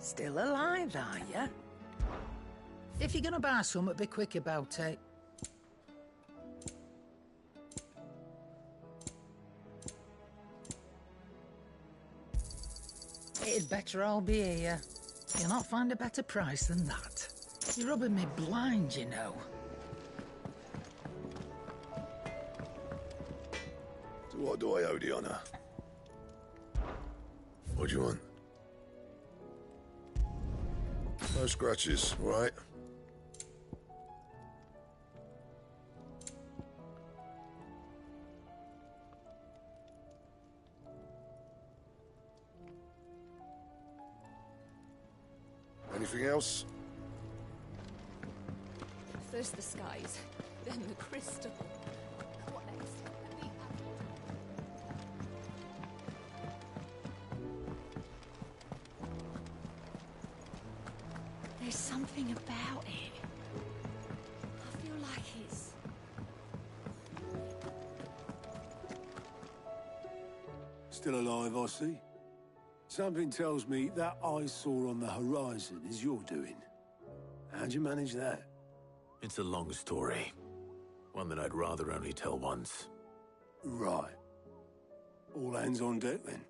Still alive, are ya? If you're gonna buy something, be quick about it. It'd better all be here. You'll not find a better price than that. You're rubbing me blind, you know. So what do I owe the honour? What do you want? No scratches, all right? Anything else? First the skies, then the crystal. What next? There's something about it. I feel like it's... Still alive, I see. Something tells me that I saw on the horizon is your doing. How'd you manage that? It's a long story. One that I'd rather only tell once. Right. All hands on deck, then.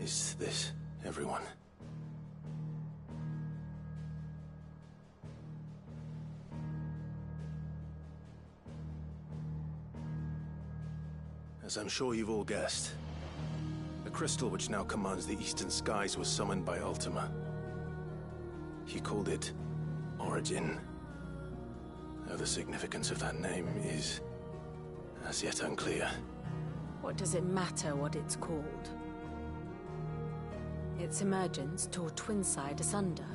Is this everyone? As I'm sure you've all guessed, the crystal which now commands the eastern skies was summoned by Ultima. He called it Origin. Though the significance of that name is as yet unclear. What does it matter what it's called? Its emergence tore Twinside asunder,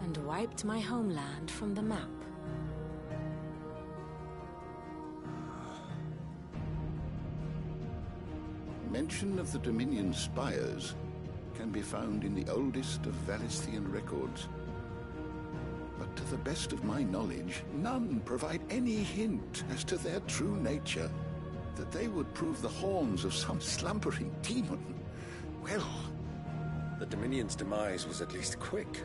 and wiped my homeland from the map. Mention of the Dominion spires can be found in the oldest of Valisthian records. But to the best of my knowledge, none provide any hint as to their true nature. That they would prove the horns of some slumbering demon. Well... The Dominion's demise was at least quick.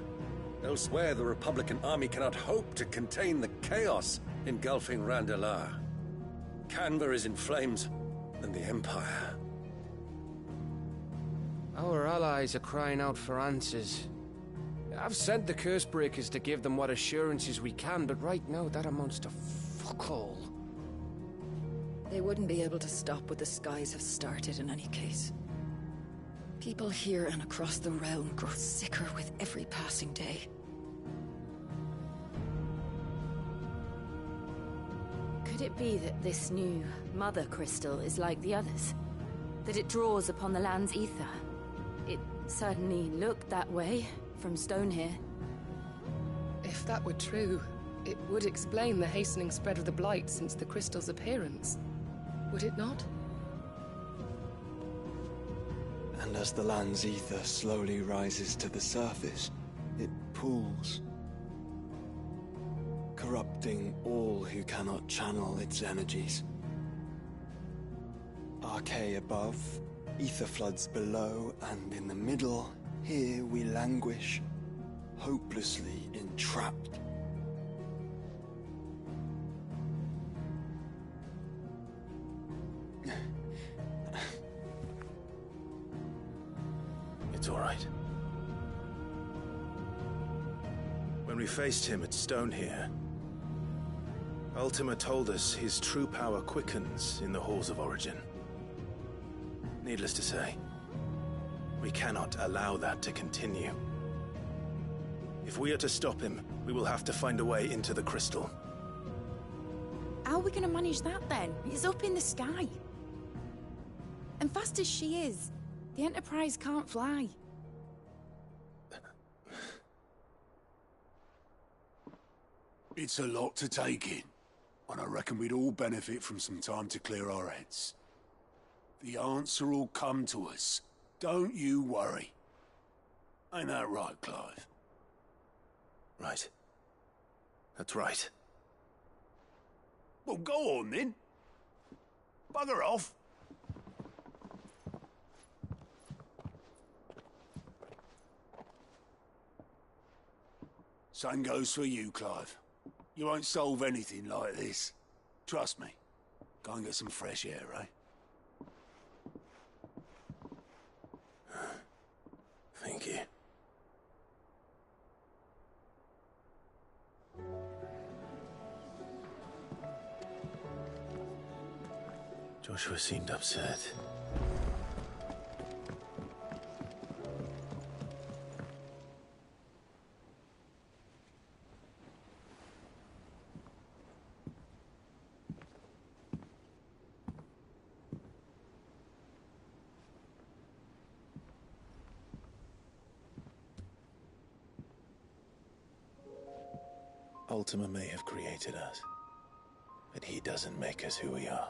Elsewhere, the Republican army cannot hope to contain the chaos engulfing Randalar. Canva is in flames, and the Empire. Our allies are crying out for answers. I've sent the Cursebreakers to give them what assurances we can, but right now that amounts to fuck all. They wouldn't be able to stop what the skies have started in any case. People here and across the realm grow sicker with every passing day. Could it be that this new Mother Crystal is like the others? That it draws upon the land's ether? It certainly looked that way from stone here. If that were true, it would explain the hastening spread of the Blight since the crystal's appearance. Would it not? And as the land's ether slowly rises to the surface, it pools, corrupting all who cannot channel its energies. Archay above, ether floods below, and in the middle, here we languish, hopelessly entrapped. It's all right. When we faced him at Stone here, Ultima told us his true power quickens in the halls of Origin. Needless to say, we cannot allow that to continue. If we are to stop him, we will have to find a way into the crystal. How are we going to manage that then? It's up in the sky. And fast as she is, the Enterprise can't fly. It's a lot to take in, and I reckon we'd all benefit from some time to clear our heads. The answer will come to us. Don't you worry. Ain't that right, Clive? Right. That's right. Well, go on then. Bugger off. Same goes for you, Clive. You won't solve anything like this. Trust me. Go and get some fresh air, eh? Thank you. Joshua seemed upset. Ultima may have created us, but he doesn't make us who we are.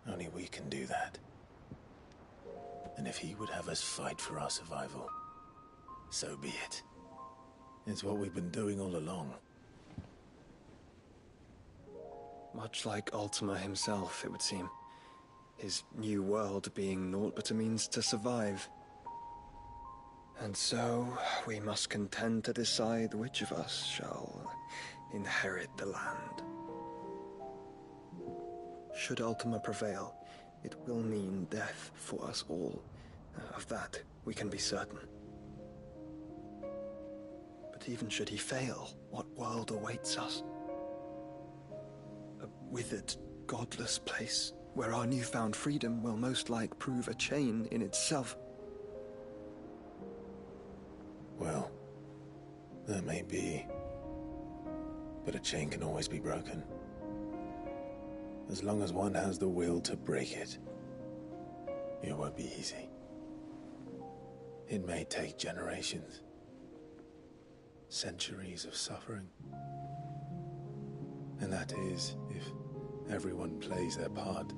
Only we can do that. And if he would have us fight for our survival, so be it. It's what we've been doing all along. Much like Ultima himself, it would seem. His new world being naught but a means to survive. And so, we must contend to decide which of us shall inherit the land. Should Ultima prevail, it will mean death for us all. Of that, we can be certain. But even should he fail, what world awaits us? A withered, godless place, where our newfound freedom will most like prove a chain in itself. Well, that may be, but a chain can always be broken. As long as one has the will to break it, it won't be easy. It may take generations, centuries of suffering. And that is, if everyone plays their part.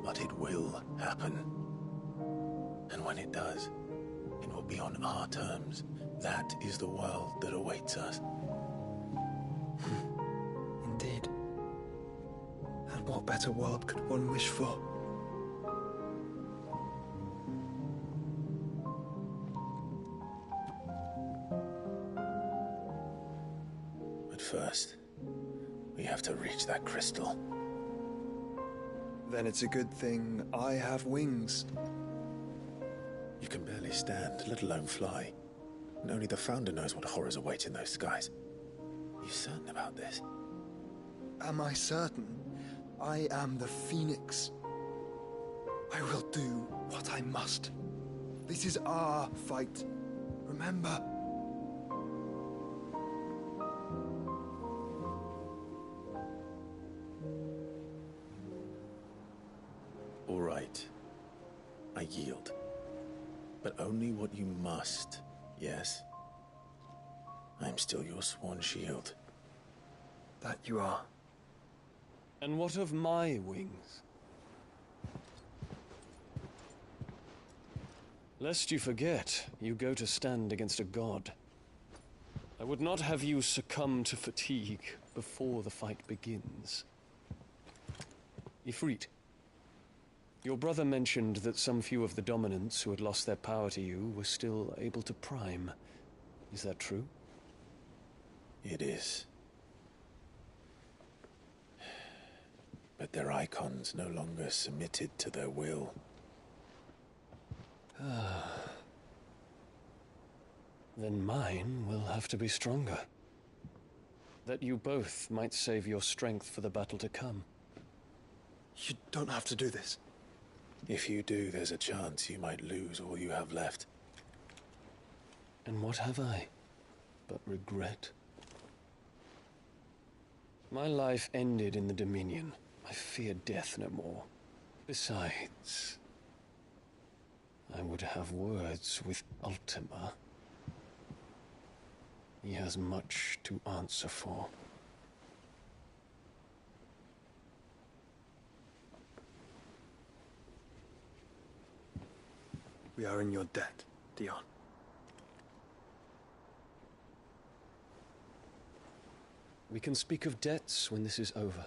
But it will happen. And when it does, it will be on our terms. That is the world that awaits us. Indeed. And what better world could one wish for? But first, we have to reach that crystal. Then it's a good thing I have wings. You can barely stand, let alone fly. And only the Founder knows what horrors await in those skies. Are you certain about this? Am I certain? I am the Phoenix. I will do what I must. This is our fight. Remember. All right. I yield. But only what you must, yes? I'm still your sworn shield. That you are. And what of my wings? Lest you forget, you go to stand against a god. I would not have you succumb to fatigue before the fight begins. Ifrit, your brother mentioned that some few of the dominants who had lost their power to you were still able to prime. Is that true? It is. But their icons no longer submitted to their will. Then mine will have to be stronger. That you both might save your strength for the battle to come. You don't have to do this. If you do, there's a chance you might lose all you have left. And what have I but regret? My life ended in the Dominion. I fear death no more. Besides, I would have words with Ultima. He has much to answer for. We are in your debt, Dion. We can speak of debts when this is over.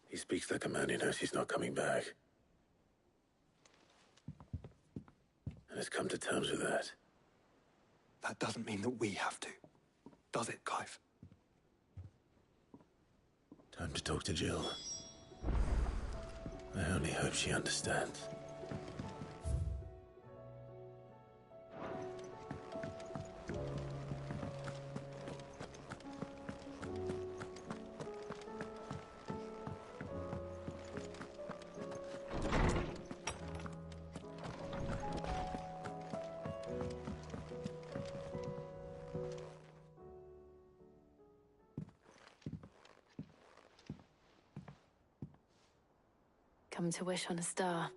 He speaks like a man who knows he's not coming back. And has come to terms with that. That doesn't mean that we have to, does it, Clive? Time to talk to Jill. I only hope she understands. Come to wish on a star.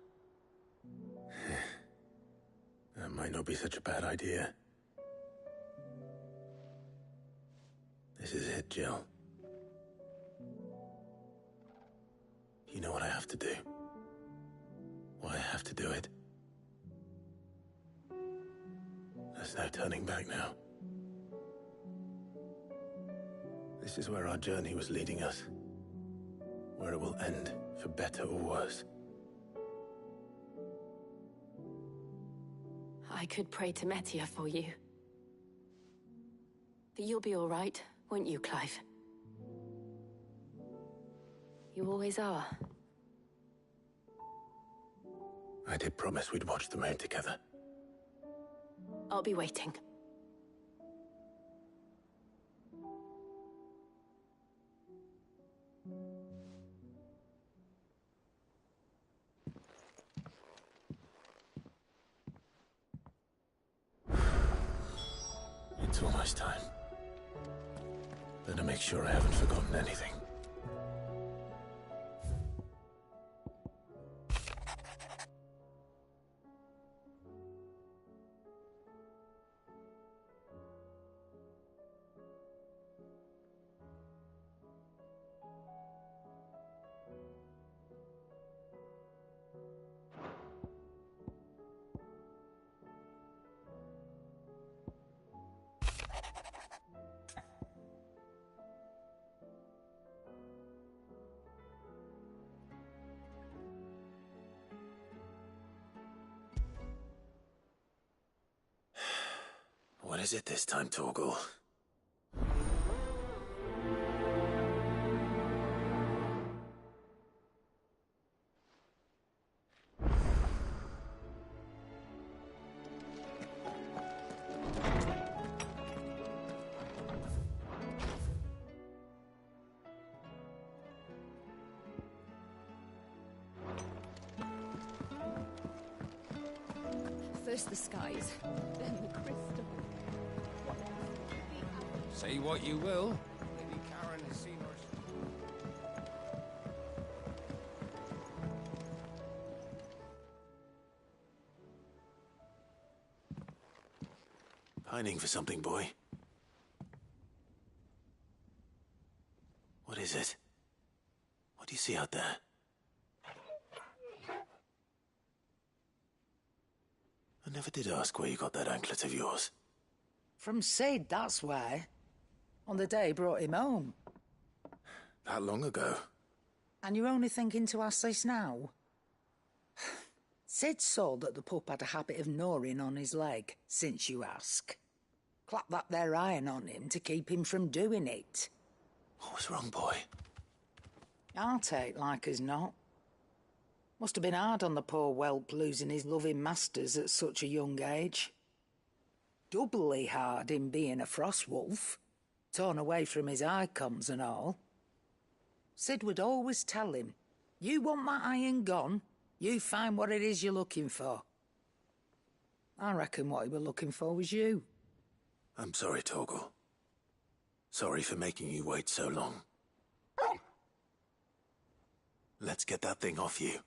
That might not be such a bad idea. This is it, Jill. You know what I have to do. Why I have to do it. There's no turning back now. This is where our journey was leading us. Where it will end, for better or worse. I could pray to Metia for you. But you'll be all right, won't you, Clive? You always are. I did promise we'd watch the moon together. I'll be waiting. It's almost time. Better make sure I haven't forgotten anything. What is it this time, Torgal? First the skies, then the crystal. Say what you will. Maybe Karen has seen her. Pining for something, boy. What is it? What do you see out there? I never did ask where you got that anklet of yours. From Sid, that's why. On the day he brought him home. That long ago? And you're only thinking to ask this now? Sid saw that the pup had a habit of gnawing on his leg, since you ask. Clap that there iron on him to keep him from doing it. What was wrong, boy? I'll take like as not. Must have been hard on the poor whelp losing his loving masters at such a young age. Doubly hard in being a frost wolf, torn away from his icons and all. Sid would always tell him, you want that iron gone, you find what it is you're looking for. I reckon what he were looking for was you. I'm sorry, Torgal. Sorry for making you wait so long. Let's get that thing off you.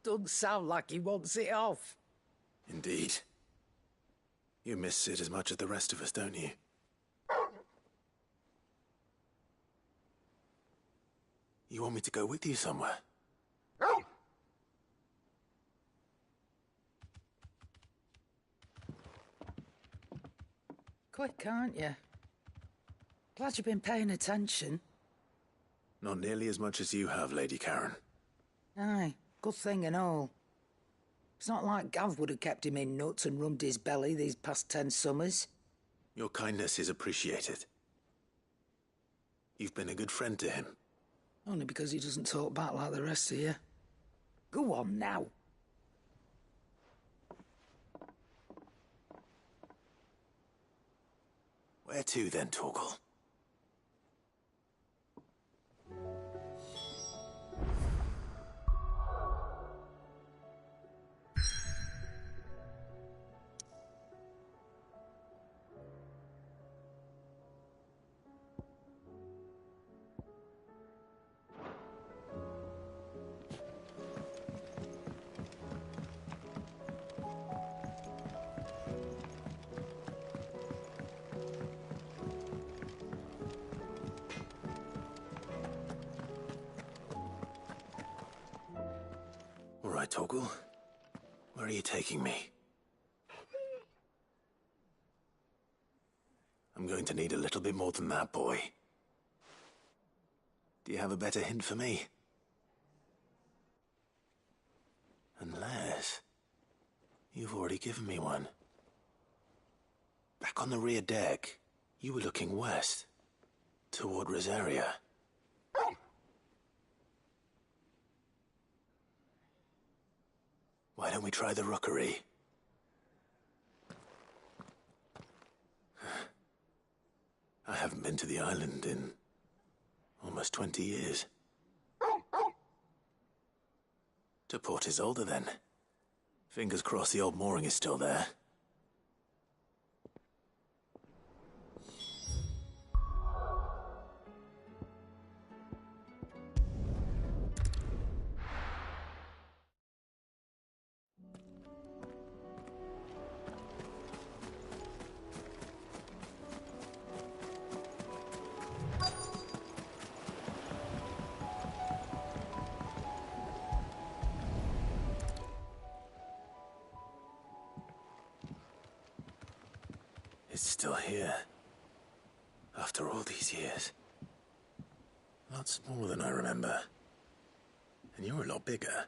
Doesn't sound like he wants it off. Indeed. You miss Sid as much as the rest of us, don't you? You want me to go with you somewhere? Quick, aren't you? Glad you've been paying attention. Not nearly as much as you have, Lady Karen. Aye, good thing and all. It's not like Gav would have kept him in nuts and rubbed his belly these past 10 summers. Your kindness is appreciated. You've been a good friend to him. Only because he doesn't talk back like the rest of you. Go on now. Where to then, Torgal? All right, Torgal. Where are you taking me? I'm going to need a little bit more than that, boy. Do you have a better hint for me? Unless... you've already given me one. Back on the rear deck, you were looking west, toward Rosaria. Why don't we try the rookery? I haven't been to the island in almost 20 years. To Port Isolde, then. Fingers crossed the old mooring is still there. It's still here. After all these years. A lot smaller than I remember. And you're a lot bigger.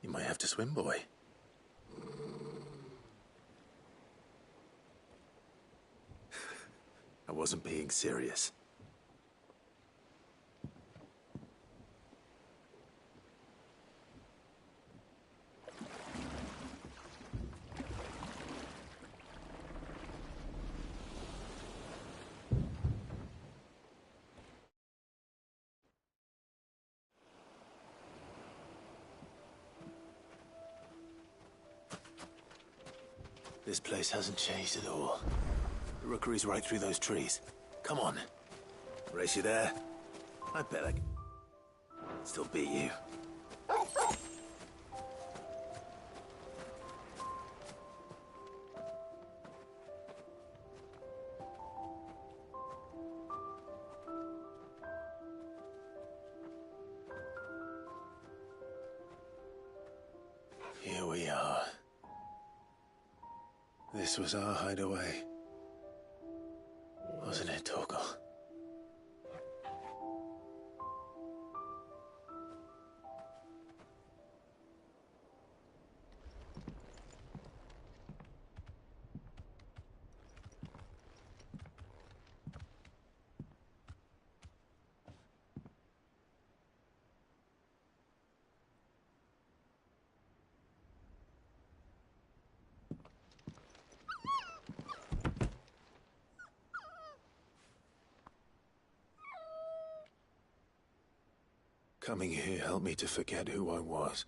You might have to swim, boy. I wasn't being serious. This place hasn't changed at all. The rookery's right through those trees. Come on. Race you there? I bet I can still beat you. Here we are. This was our hideaway. Wasn't it, Torgal? Coming here helped me to forget who I was.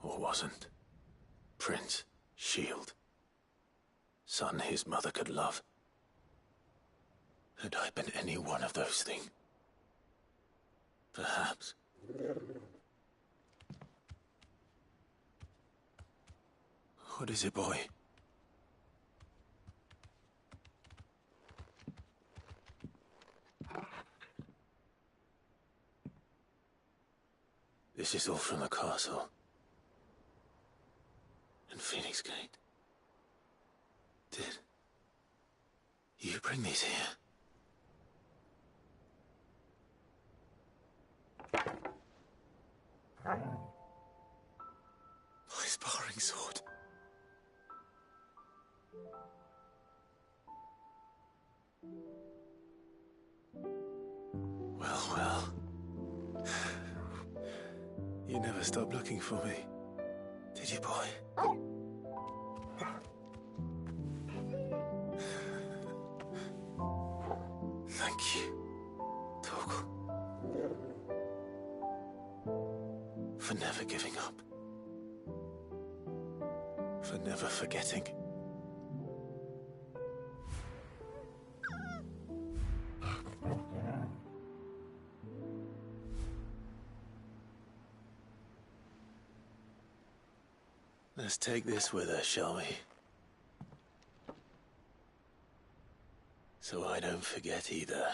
Or wasn't. Prince, shield. Son his mother could love. Had I been any one of those things? Perhaps. What is it, boy? This is all from the castle. And Phoenix Gate. Did you bring these here? My sparring sword. Well. You never stopped looking for me, did you, boy? Thank you, Torgal, for never giving up, for never forgetting. Let's take this with us, shall we? So I don't forget either.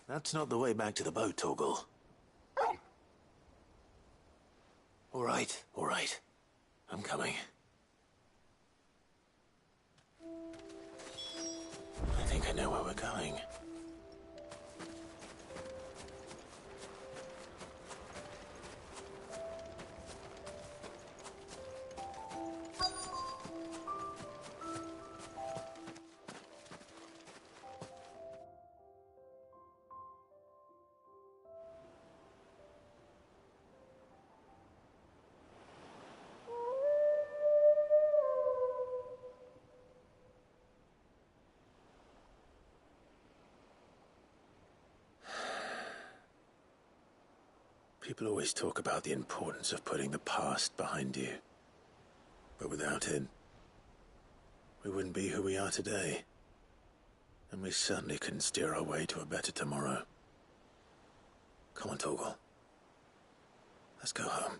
That's not the way back to the boat, Torgal. All right. I'm coming. I think I know where we're going. People always talk about the importance of putting the past behind you. But without it, we wouldn't be who we are today. And we certainly couldn't steer our way to a better tomorrow. Come on, Torgal. Let's go home.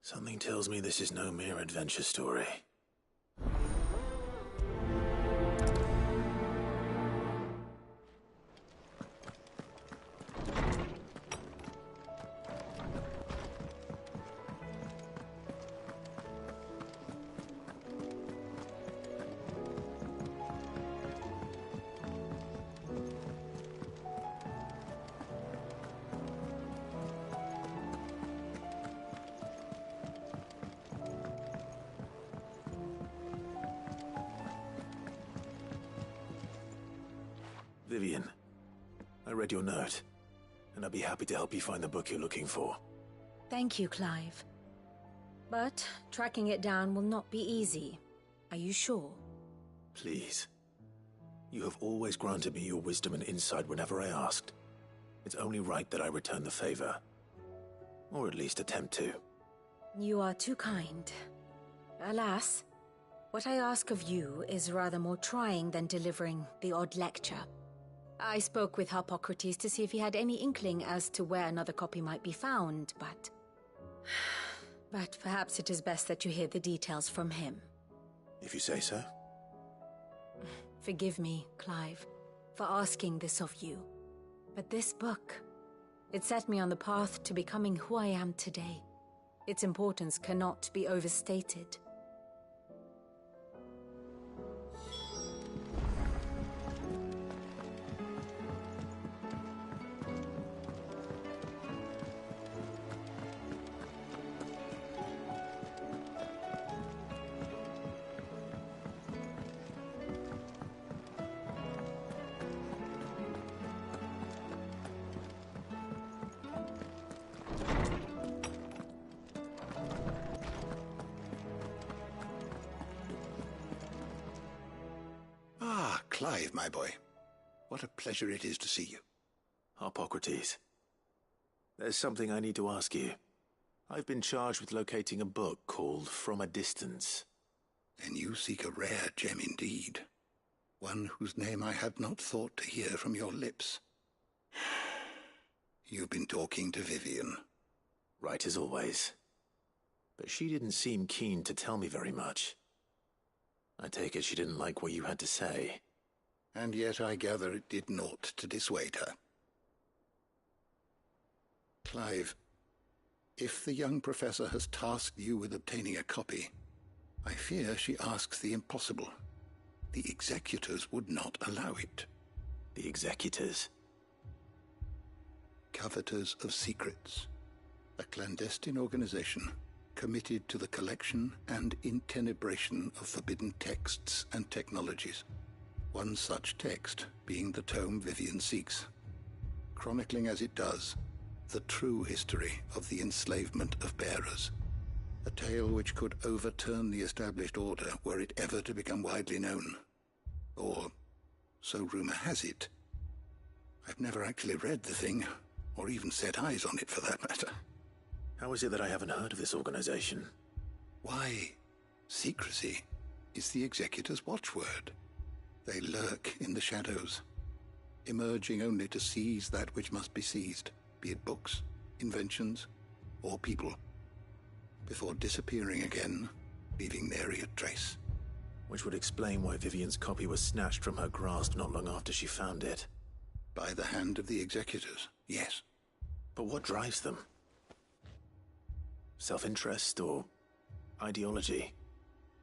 Something tells me this is no mere adventure story. Vivian, I read your note, and I'd be happy to help you find the book you're looking for. Thank you, Clive. But tracking it down will not be easy. Are you sure? Please. You have always granted me your wisdom and insight whenever I asked. It's only right that I return the favor. Or at least attempt to. You are too kind. Alas, what I ask of you is rather more trying than delivering the odd lecture. I spoke with Harpocrates to see if he had any inkling as to where another copy might be found, but... But perhaps it is best that you hear the details from him. If you say so. Forgive me, Clive, for asking this of you. But this book, it set me on the path to becoming who I am today. Its importance cannot be overstated. Clive, my boy. What a pleasure it is to see you. Harpocrates. There's something I need to ask you. I've been charged with locating a book called From a Distance. Then you seek a rare gem indeed. One whose name I had not thought to hear from your lips. You've been talking to Vivian. Right as always. But she didn't seem keen to tell me very much. I take it she didn't like what you had to say. And yet I gather it did naught to dissuade her. Clive, if the young professor has tasked you with obtaining a copy, I fear she asks the impossible. The executors would not allow it. The executors? Coveters of Secrets. A clandestine organization committed to the collection and intenebration of forbidden texts and technologies. One such text being the tome Vivian seeks, chronicling as it does the true history of the enslavement of bearers, a tale which could overturn the established order were it ever to become widely known. Or, so rumor has it. I've never actually read the thing, or even set eyes on it for that matter. How is it that I haven't heard of this organization? Why, secrecy is the executor's watchword. They lurk in the shadows, emerging only to seize that which must be seized, be it books, inventions, or people, before disappearing again, leaving nary a trace. Which would explain why Vivian's copy was snatched from her grasp not long after she found it. By the hand of the executors, yes. But what drives them? Self-interest or ideology?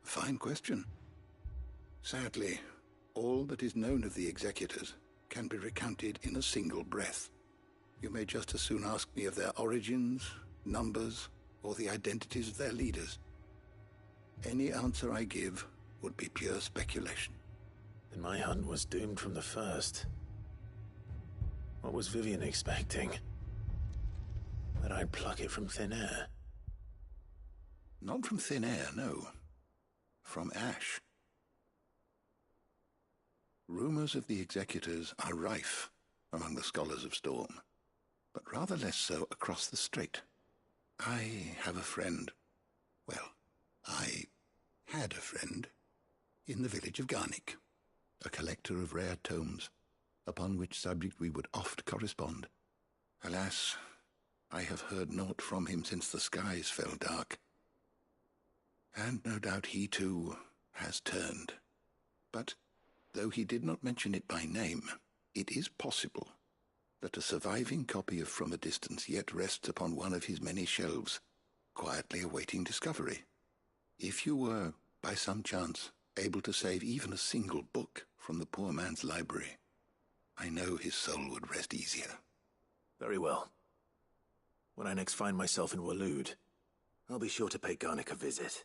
Fine question. Sadly, all that is known of the executors can be recounted in a single breath. You may just as soon ask me of their origins, numbers, or the identities of their leaders. Any answer I give would be pure speculation. Then my hunt was doomed from the first. What was Vivian expecting? That I'd pluck it from thin air? Not from thin air, no. From ash. Rumors of the executors are rife among the scholars of Storm, but rather less so across the strait. I have a friend. Well, I had a friend in the village of Garnick, a collector of rare tomes, upon which subject we would oft correspond. Alas, I have heard naught from him since the skies fell dark. And no doubt he, too, has turned. But, though he did not mention it by name, it is possible that a surviving copy of From a Distance yet rests upon one of his many shelves, quietly awaiting discovery. If you were, by some chance, able to save even a single book from the poor man's library, I know his soul would rest easier. Very well. When I next find myself in Waloed, I'll be sure to pay Garnick a visit.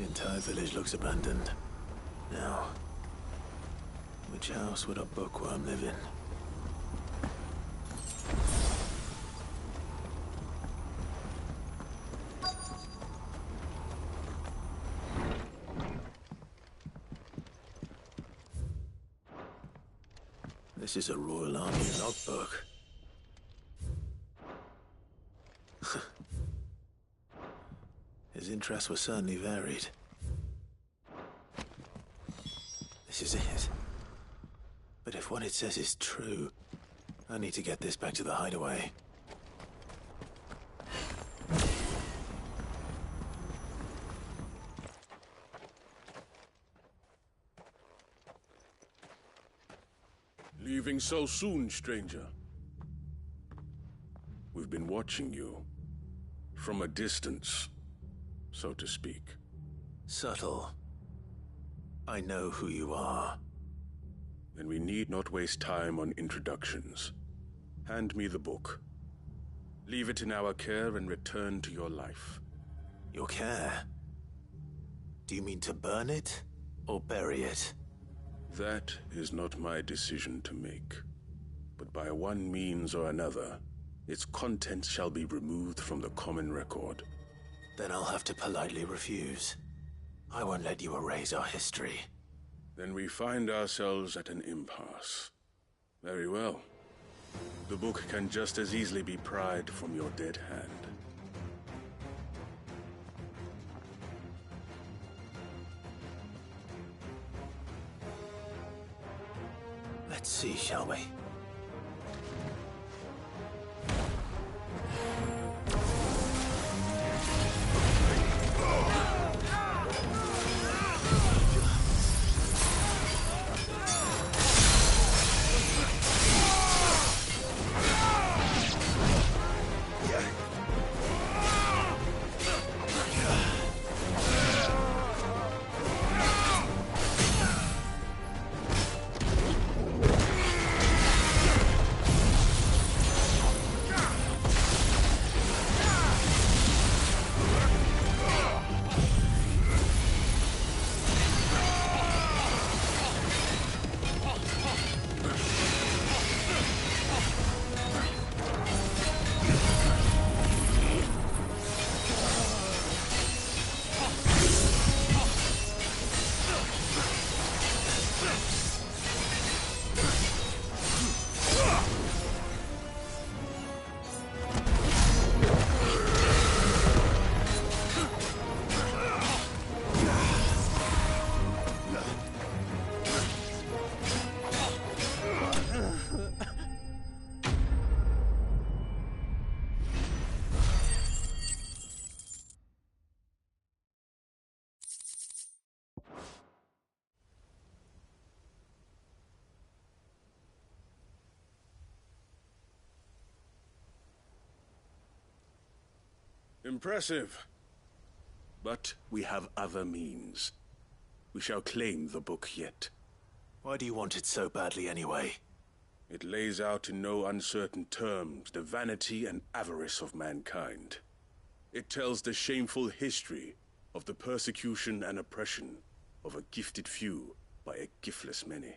The entire village looks abandoned. Now, which house would a bookworm live in? This is a Royal Army logbook. His interests were certainly varied. This is it. But if what it says is true, I need to get this back to the hideaway. Leaving so soon, stranger? We've been watching you. From a distance, so to speak. Subtle. I know who you are. Then we need not waste time on introductions. Hand me the book. Leave it in our care and return to your life. Your care? Do you mean to burn it or bury it? That is not my decision to make. But by one means or another, its contents shall be removed from the common record. Then I'll have to politely refuse. I won't let you erase our history. Then we find ourselves at an impasse. Very well. The book can just as easily be pried from your dead hand. Let's see, shall we? Impressive. But we have other means. We shall claim the book yet. Why do you want it so badly anyway? It lays out in no uncertain terms the vanity and avarice of mankind. It tells the shameful history of the persecution and oppression of a gifted few by a giftless many.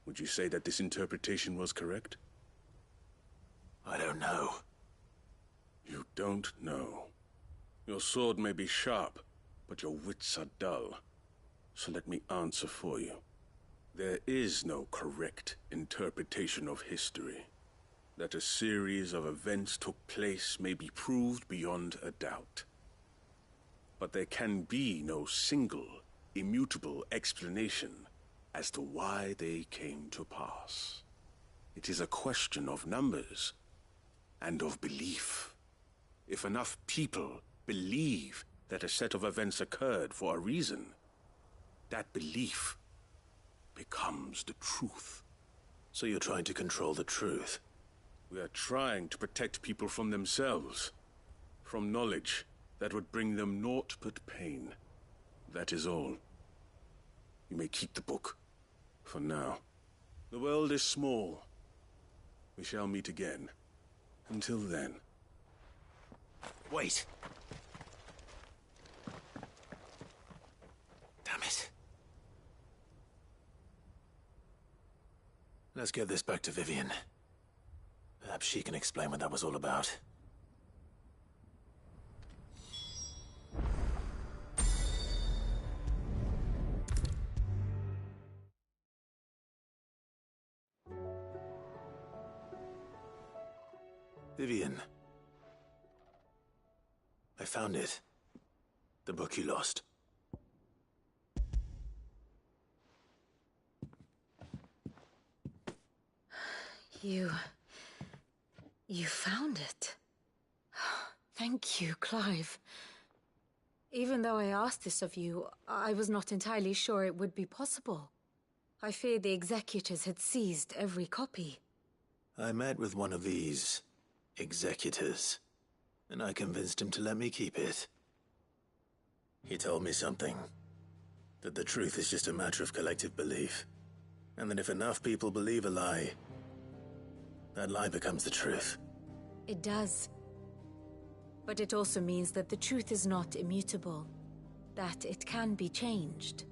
Would you say that this interpretation was correct? I don't know. You don't know. Your sword may be sharp, but your wits are dull. So let me answer for you. There is no correct interpretation of history. That a series of events took place may be proved beyond a doubt. But there can be no single, immutable explanation as to why they came to pass. It is a question of numbers and of belief. If enough people believe that a set of events occurred for a reason, that belief becomes the truth. So you're trying to control the truth? We are trying to protect people from themselves, from knowledge that would bring them naught but pain. That is all. You may keep the book, for now. The world is small. We shall meet again. Until then. Wait! Let's get this back to Vivian. Perhaps she can explain what that was all about. Vivian. I found it. The book you lost. You found it. Thank you, Clive. Even though I asked this of you, I was not entirely sure it would be possible. I feared the executors had seized every copy. I met with one of these executors, and I convinced him to let me keep it. He told me something. That the truth is just a matter of collective belief. And that if enough people believe a lie, that lie becomes the truth. It does. But it also means that the truth is not immutable. That it can be changed.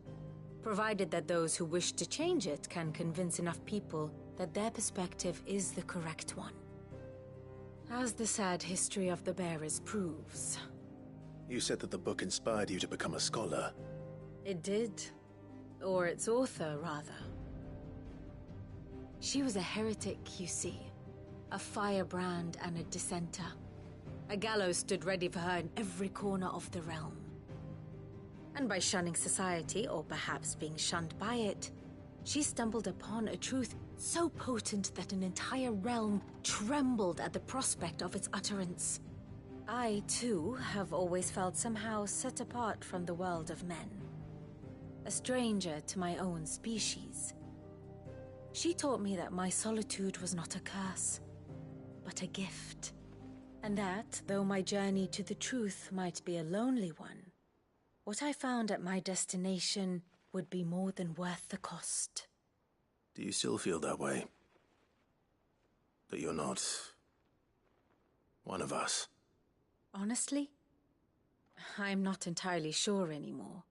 Provided that those who wish to change it can convince enough people that their perspective is the correct one. As the sad history of the Bearers proves. You said that the book inspired you to become a scholar. It did. Or its author, rather. She was a heretic, you see. A firebrand and a dissenter. A gallows stood ready for her in every corner of the realm. And by shunning society, or perhaps being shunned by it, she stumbled upon a truth so potent that an entire realm trembled at the prospect of its utterance. I, too, have always felt somehow set apart from the world of men. A stranger to my own species. She taught me that my solitude was not a curse, but a gift. And that, though my journey to the truth might be a lonely one, what I found at my destination would be more than worth the cost. Do you still feel that way? That you're not one of us? Honestly, I'm not entirely sure anymore.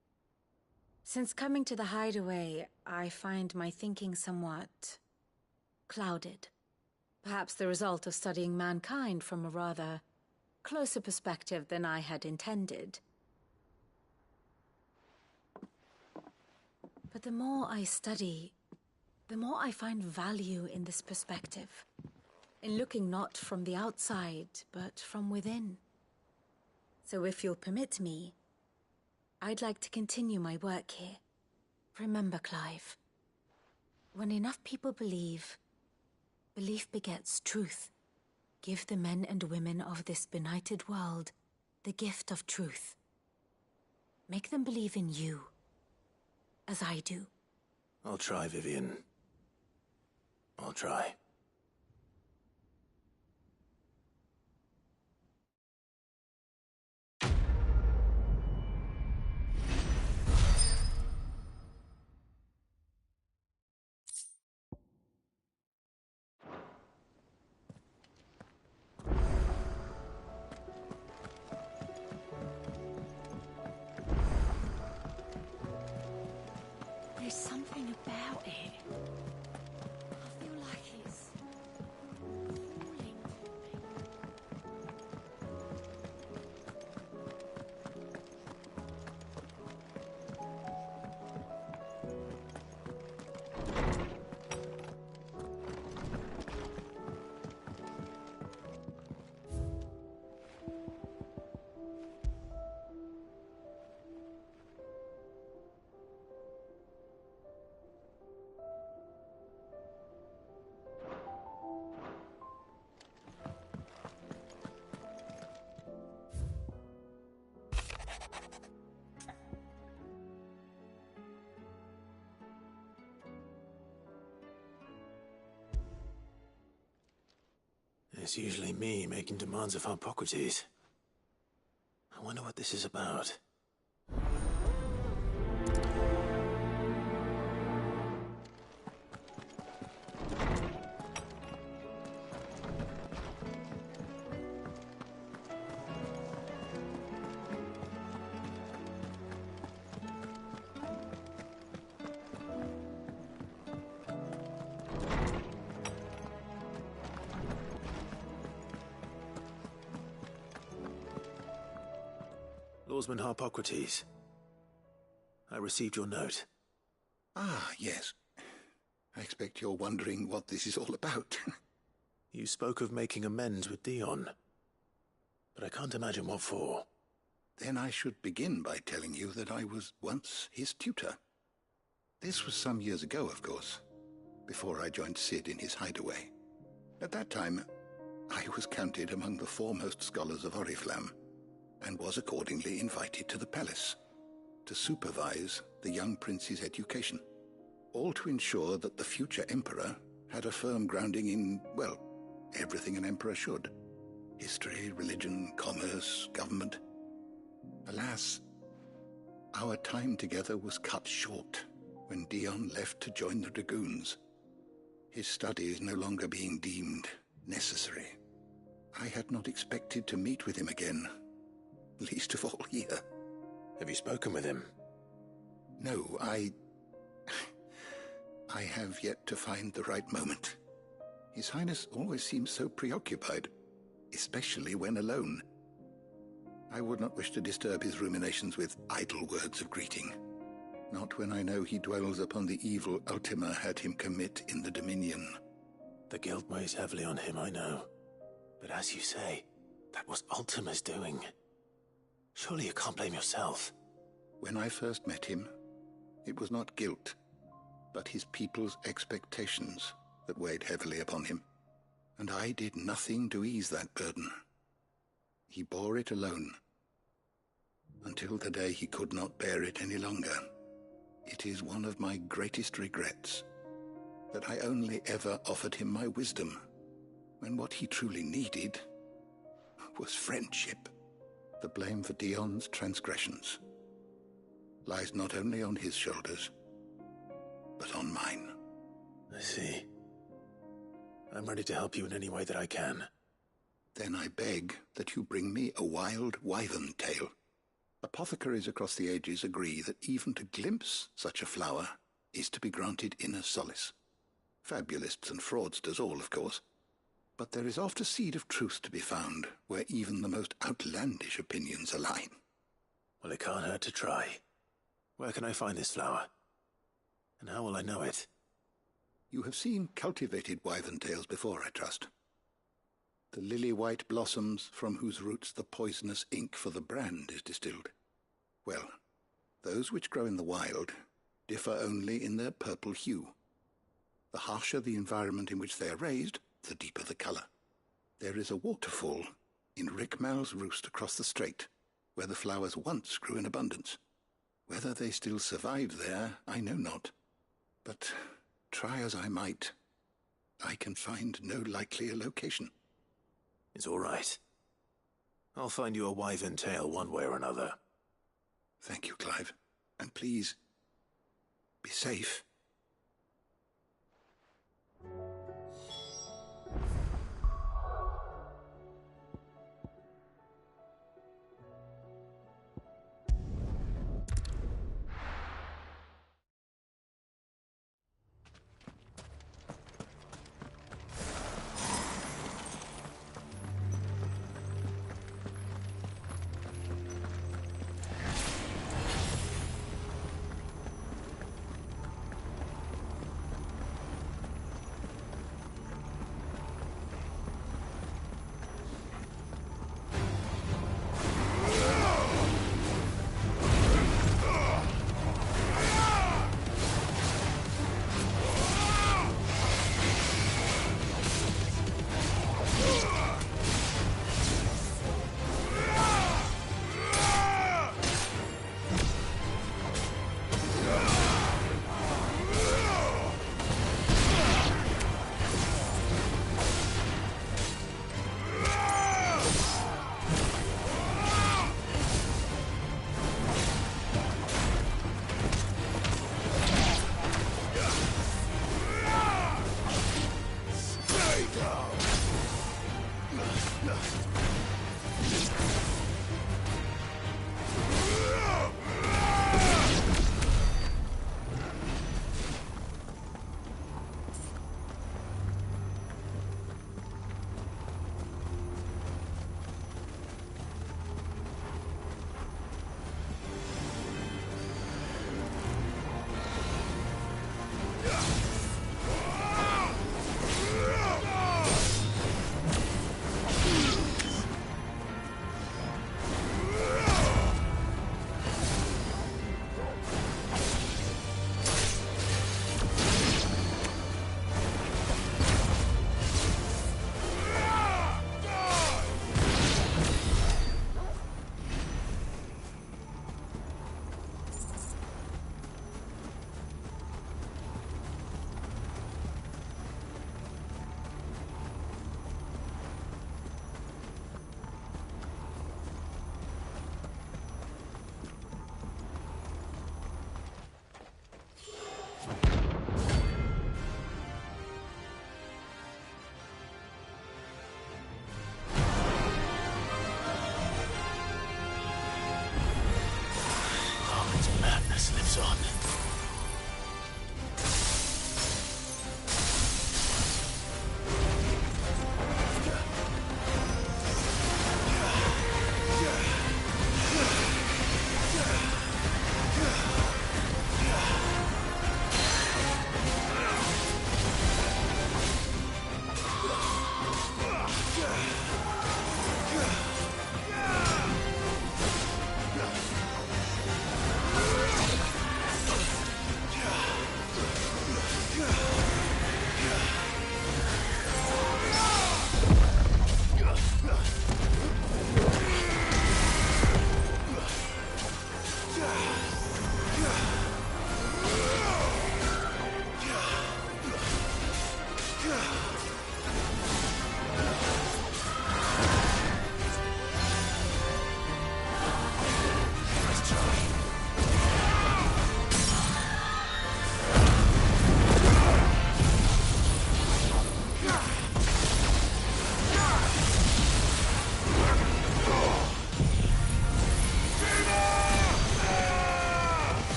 Since coming to the hideaway, I find my thinking somewhat clouded. Perhaps the result of studying mankind from a rather closer perspective than I had intended. But the more I study, the more I find value in this perspective. In looking not from the outside, but from within. So if you'll permit me, I'd like to continue my work here. Remember, Clive, when enough people believe, belief begets truth. Give the men and women of this benighted world the gift of truth. Make them believe in you, as I do. I'll try, Vivian. I'll try. There's something about it. I feel like it's calling It's usually me making demands of Hippocrates. I wonder what this is about. Swordsman Harpocrates. I received your note. Ah, yes. I expect you're wondering what this is all about. You spoke of making amends with Dion, but I can't imagine what for. Then I should begin by telling you that I was once his tutor. This was some years ago, of course, before I joined Cid in his hideaway. At that time, I was counted among the foremost scholars of Oriflamme, and was accordingly invited to the palace to supervise the young prince's education, all to ensure that the future emperor had a firm grounding in, well, everything an emperor should. History, religion, commerce, government. Alas, our time together was cut short when Dion left to join the Dragoons, his studies no longer being deemed necessary. I had not expected to meet with him again, least of all here. Have you spoken with him? No, I have yet to find the right moment. His Highness always seems so preoccupied, especially when alone. I would not wish to disturb his ruminations with idle words of greeting. Not when I know he dwells upon the evil Ultima had him commit in the Dominion. The guilt weighs heavily on him, I know. But as you say, that was Ultima's doing. Surely you can't blame yourself. When I first met him, it was not guilt, but his people's expectations that weighed heavily upon him. And I did nothing to ease that burden. He bore it alone, until the day he could not bear it any longer. It is one of my greatest regrets that I only ever offered him my wisdom, when what he truly needed was friendship. The blame for Dion's transgressions lies not only on his shoulders, but on mine. I see. I'm ready to help you in any way that I can. Then I beg that you bring me a wild wyvern tail. Apothecaries across the ages agree that even to glimpse such a flower is to be granted inner solace. Fabulists and fraudsters all, of course. But there is oft a seed of truth to be found where even the most outlandish opinions align. Well, it can't hurt to try. Where can I find this flower? And how will I know it? You have seen cultivated wyvern tails before, I trust. The lily-white blossoms from whose roots the poisonous ink for the brand is distilled. Well, those which grow in the wild differ only in their purple hue. The harsher the environment in which they are raised, the deeper the colour. There is a waterfall in Rickmal's roost across the strait, where the flowers once grew in abundance. Whether they still survive there, I know not. But try as I might, I can find no likelier location. It's all right. I'll find you a wyvern tail one way or another. Thank you, Clive. And please, be safe.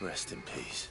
Rest in peace.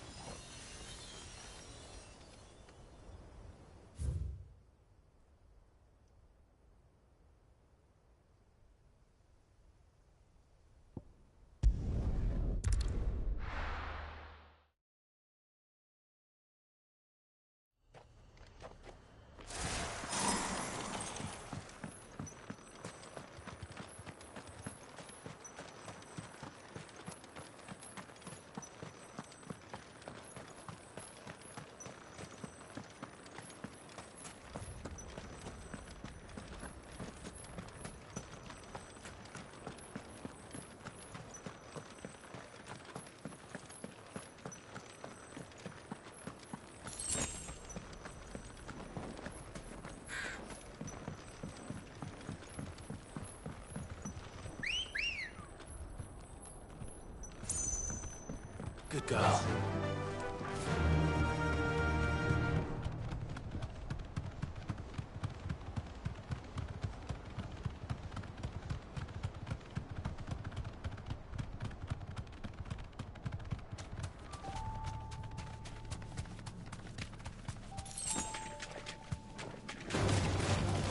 Good girl.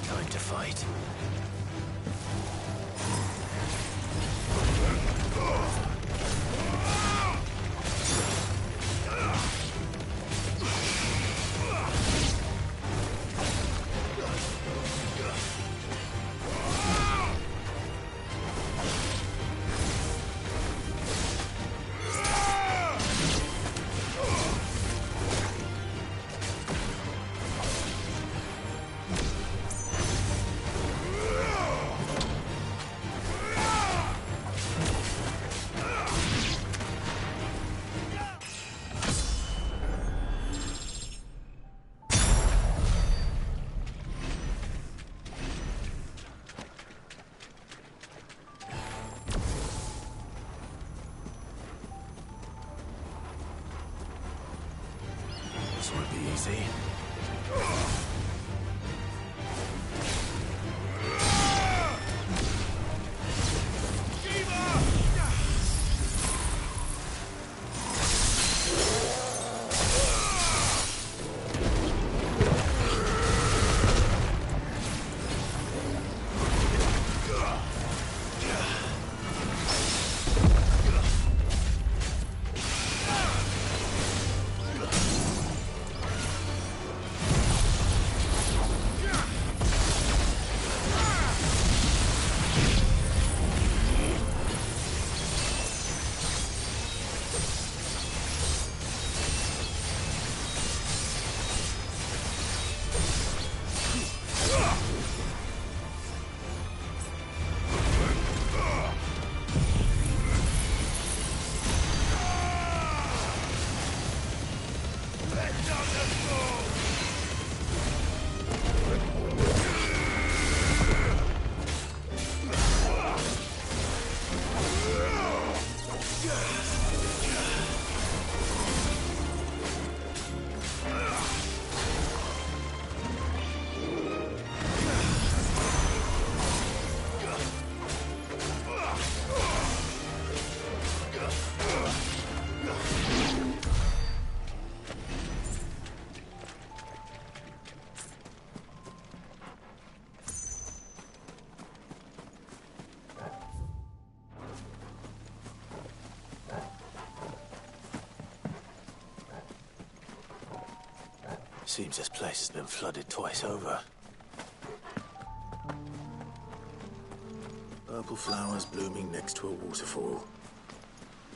Time to fight. This won't be easy. Seems this place has been flooded twice over. Purple flowers blooming next to a waterfall.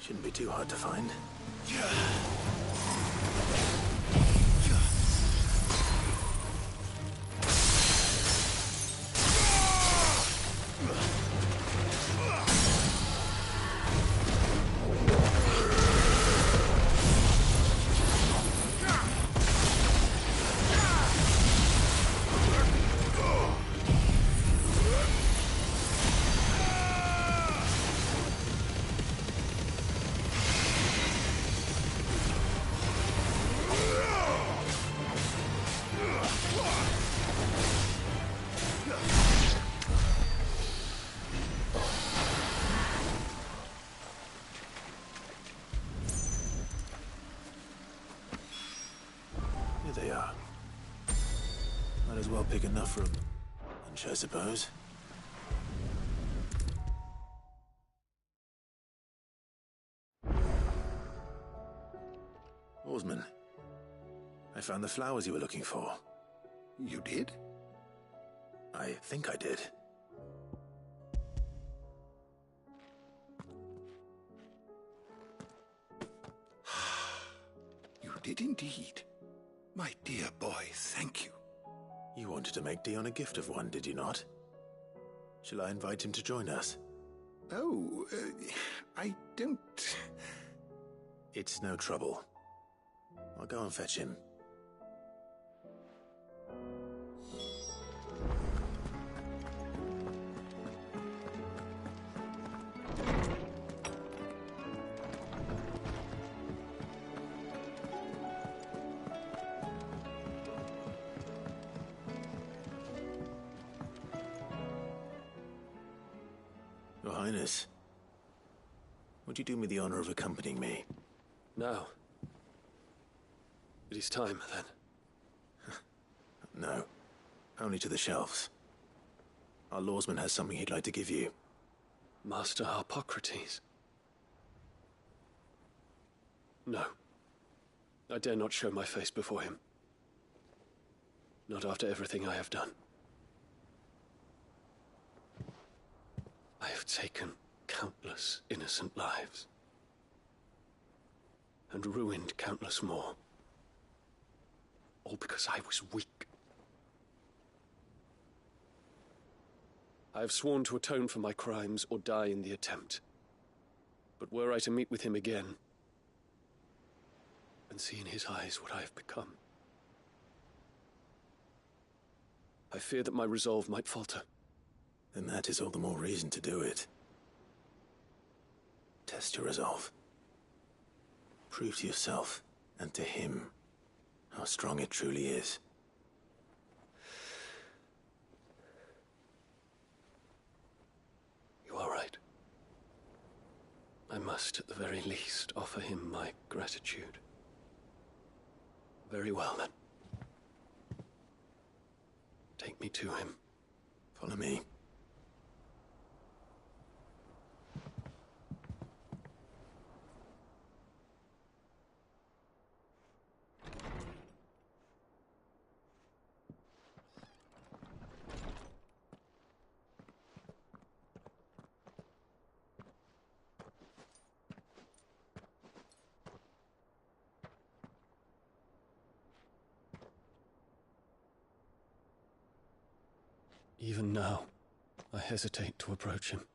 Shouldn't be too hard to find. They are. Might as well pick enough from lunch, I suppose. Oarsman, I found the flowers you were looking for. You did? I think I did. You did indeed. My dear boy, thank you. You wanted to make Dion a gift of one, did you not? Shall I invite him to join us? Oh, I don't... It's no trouble. I'll go and fetch him. Your Highness, would you do me the honor of accompanying me? Now. It is time, then. No, only to the shelves. Our lawsman has something he'd like to give you. Master Harpocrates. No. I dare not show my face before him. Not after everything I have done. I have taken countless innocent lives. And ruined countless more. All because I was weak. I have sworn to atone for my crimes or die in the attempt. But were I to meet with him again, and see in his eyes what I have become, I fear that my resolve might falter. Then that is all the more reason to do it. Test your resolve. Prove to yourself, and to him, how strong it truly is. You are right. I must, at the very least, offer him my gratitude. Very well, then. Take me to him. Follow me. Even now, I hesitate to approach him.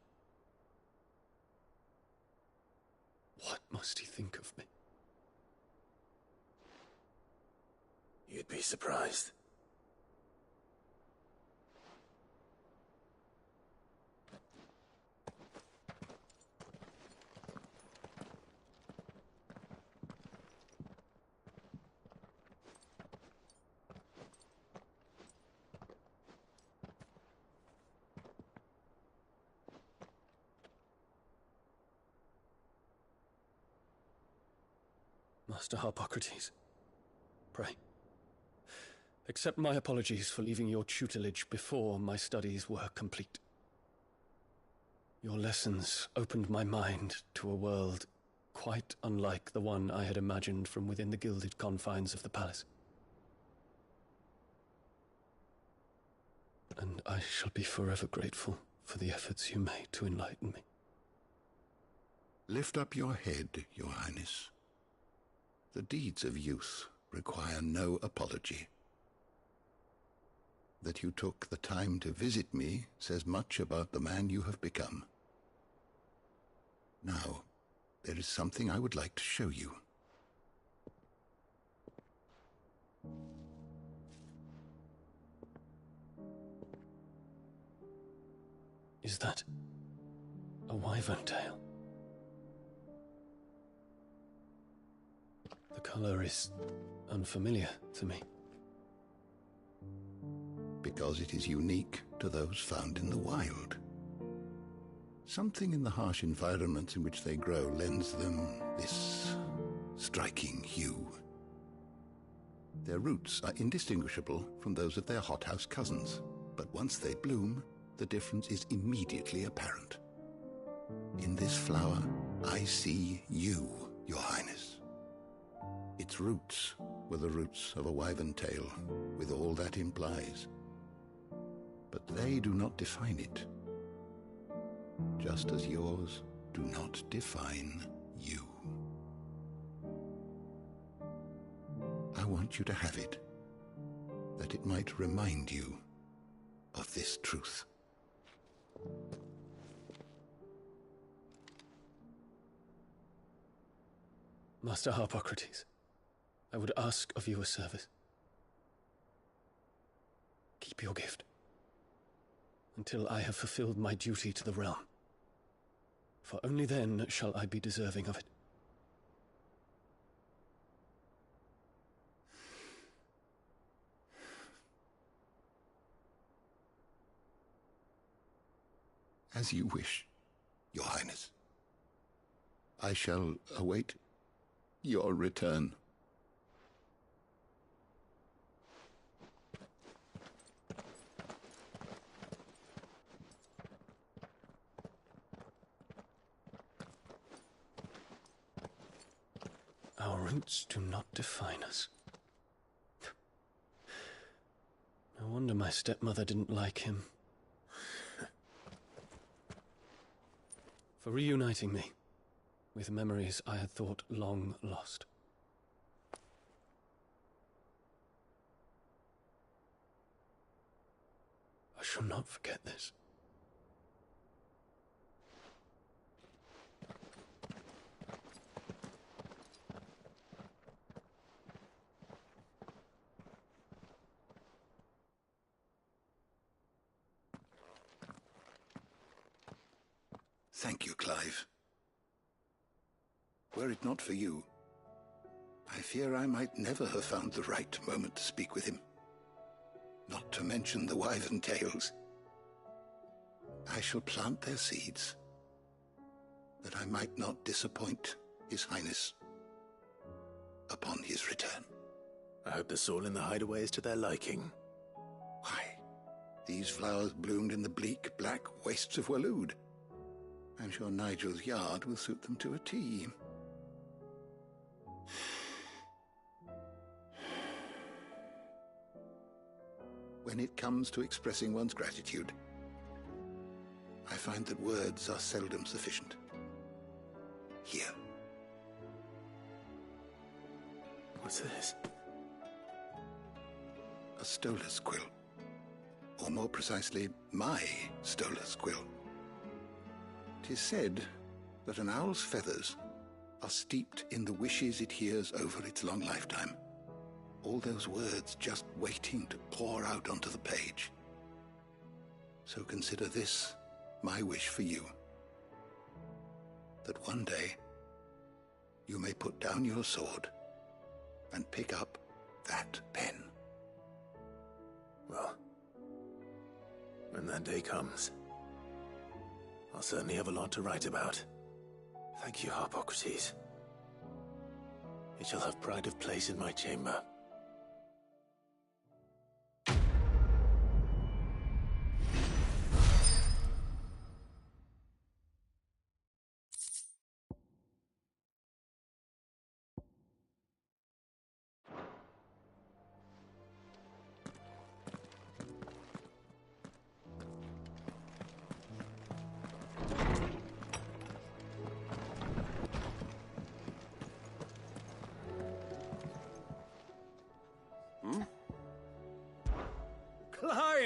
What must he think of me? You'd be surprised. Master Harpocrates, pray, accept my apologies for leaving your tutelage before my studies were complete. Your lessons opened my mind to a world quite unlike the one I had imagined from within the gilded confines of the palace. and I shall be forever grateful for the efforts you made to enlighten me. Lift up your head, Your Highness. The deeds of youth require no apology. That you took the time to visit me says much about the man you have become. Now, there is something I would like to show you. Is that a wyvern tail? The color is unfamiliar to me. Because it is unique to those found in the wild. Something in the harsh environments in which they grow lends them this striking hue. Their roots are indistinguishable from those of their hothouse cousins, but once they bloom, the difference is immediately apparent. In this flower, I see you, Your Highness. Its roots were the roots of a wyvern tail, with all that implies. But they do not define it, just as yours do not define you. I want you to have it, that it might remind you of this truth. Master Harpocrates, I would ask of you a service. Keep your gift until I have fulfilled my duty to the realm, for only then shall I be deserving of it. As you wish, Your Highness. I shall await your return. Our roots do not define us. No wonder my stepmother didn't like him. For reuniting me with memories I had thought long lost. I shall not forget this. Thank you, Clive. Were it not for you, I fear I might never have found the right moment to speak with him. Not to mention the wyvern tales. I shall plant their seeds, that I might not disappoint His Highness upon his return. I hope the soil in the hideaway is to their liking. Why, these flowers bloomed in the bleak, black wastes of Waloed. I'm sure Nigel's yard will suit them to a T. When it comes to expressing one's gratitude, I find that words are seldom sufficient. Here. What's this? A stolas quill. Or more precisely, my stolas quill. 'Tis said that an owl's feathers are steeped in the wishes it hears over its long lifetime. All those words just waiting to pour out onto the page. So consider this my wish for you. That one day you may put down your sword and pick up that pen. Well, when that day comes, I'll certainly have a lot to write about. Thank you, Harpocrates. It shall have pride of place in my chamber.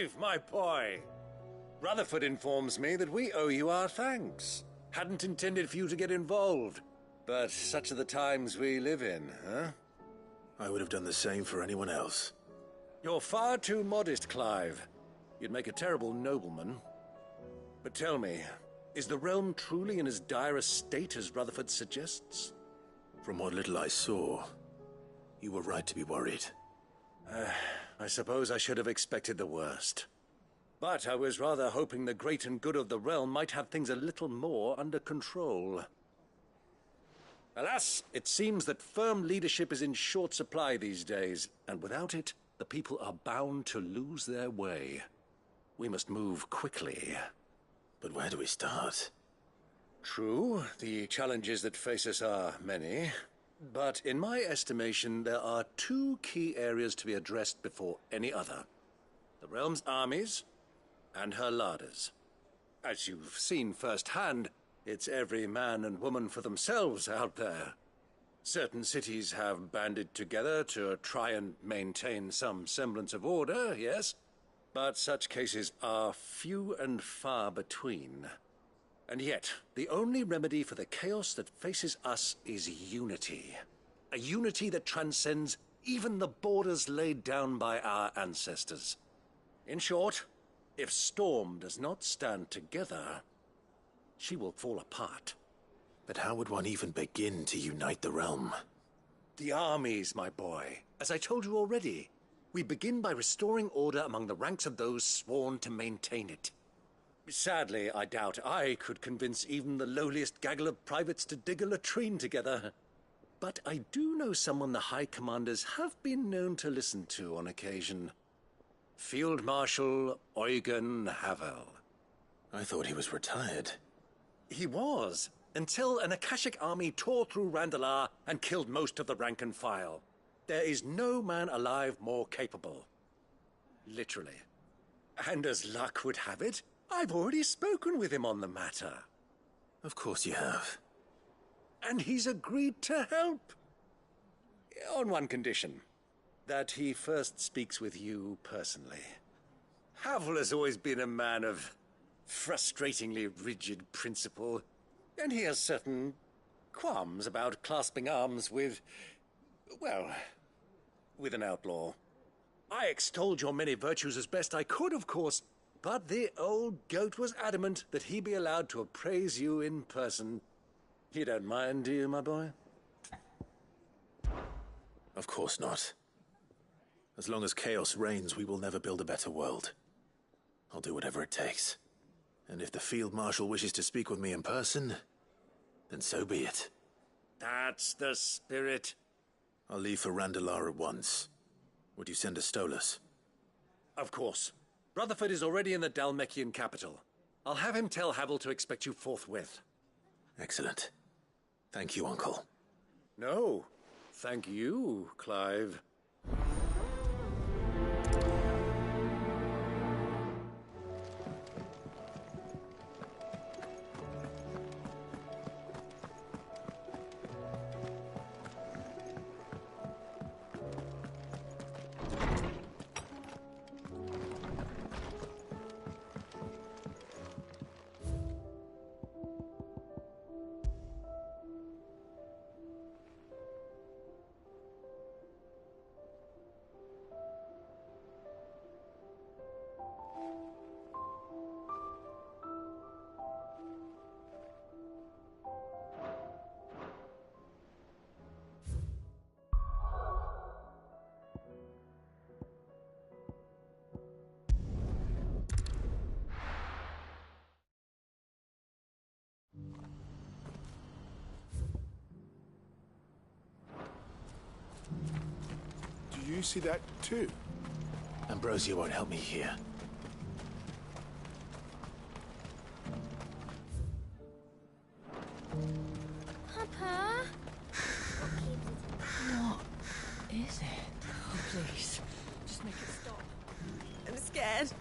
Clive, my boy! Rutherford informs me that we owe you our thanks. Hadn't intended for you to get involved, but such are the times we live in, huh? I would have done the same for anyone else. You're far too modest, Clive. You'd make a terrible nobleman. But tell me, is the realm truly in as dire a state as Rutherford suggests? From what little I saw, you were right to be worried. I suppose I should have expected the worst. But I was rather hoping the great and good of the realm might have things a little more under control. Alas, it seems that firm leadership is in short supply these days, and without it, the people are bound to lose their way. We must move quickly. But where do we start? True, the challenges that face us are many. But in my estimation, there are two key areas to be addressed before any other. The realm's armies and her larders. As you've seen firsthand, it's every man and woman for themselves out there. Certain cities have banded together to try and maintain some semblance of order, yes, but such cases are few and far between. And yet, the only remedy for the chaos that faces us is unity. A unity that transcends even the borders laid down by our ancestors. In short, if Storm does not stand together, she will fall apart. But how would one even begin to unite the realm? The armies, my boy. As I told you already, we begin by restoring order among the ranks of those sworn to maintain it. Sadly, I doubt I could convince even the lowliest gaggle of privates to dig a latrine together. But I do know someone the High Commanders have been known to listen to on occasion. Field Marshal Eugen Havel. I thought he was retired. He was, until an Akashic army tore through Randalar and killed most of the rank and file. There is no man alive more capable. Literally. And as luck would have it, I've already spoken with him on the matter. Of course you have. And he's agreed to help. On one condition. That he first speaks with you personally. Havel has always been a man of frustratingly rigid principle, and he has certain qualms about clasping arms with, well, with an outlaw. I extolled your many virtues as best I could, of course, but the old goat was adamant that he be allowed to appraise you in person. You don't mind, do you, my boy? Of course not. As long as chaos reigns, we will never build a better world. I'll do whatever it takes. And if the Field Marshal wishes to speak with me in person, then so be it. That's the spirit. I'll leave for Randalar at once. Would you send a Stolas? Of course. Rutherford is already in the Dalmekian capital. I'll have him tell Havel to expect you forthwith. Excellent. Thank you, Uncle. No, thank you, Clive. Do you see that too? Ambrosia won't help me here. Papa? What is it? Oh, please. Just make it stop. I'm scared.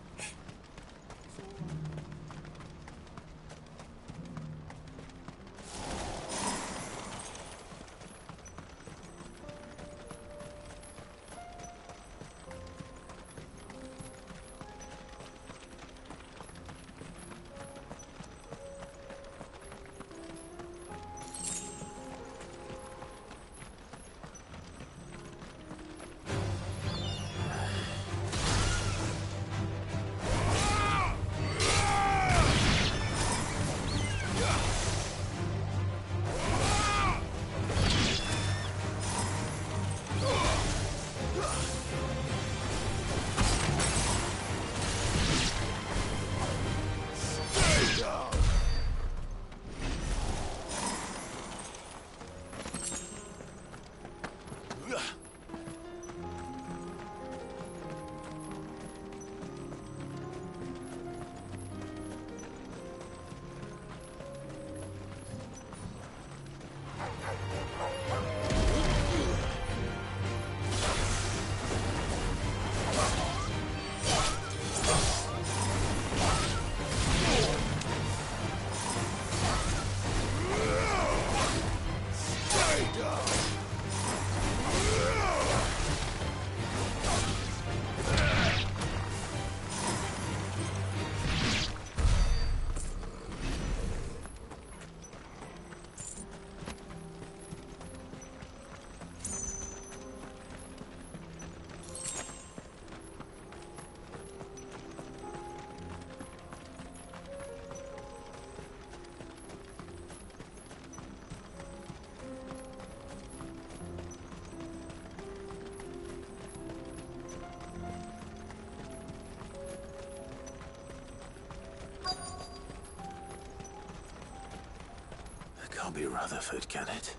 can't be Rutherford, can it?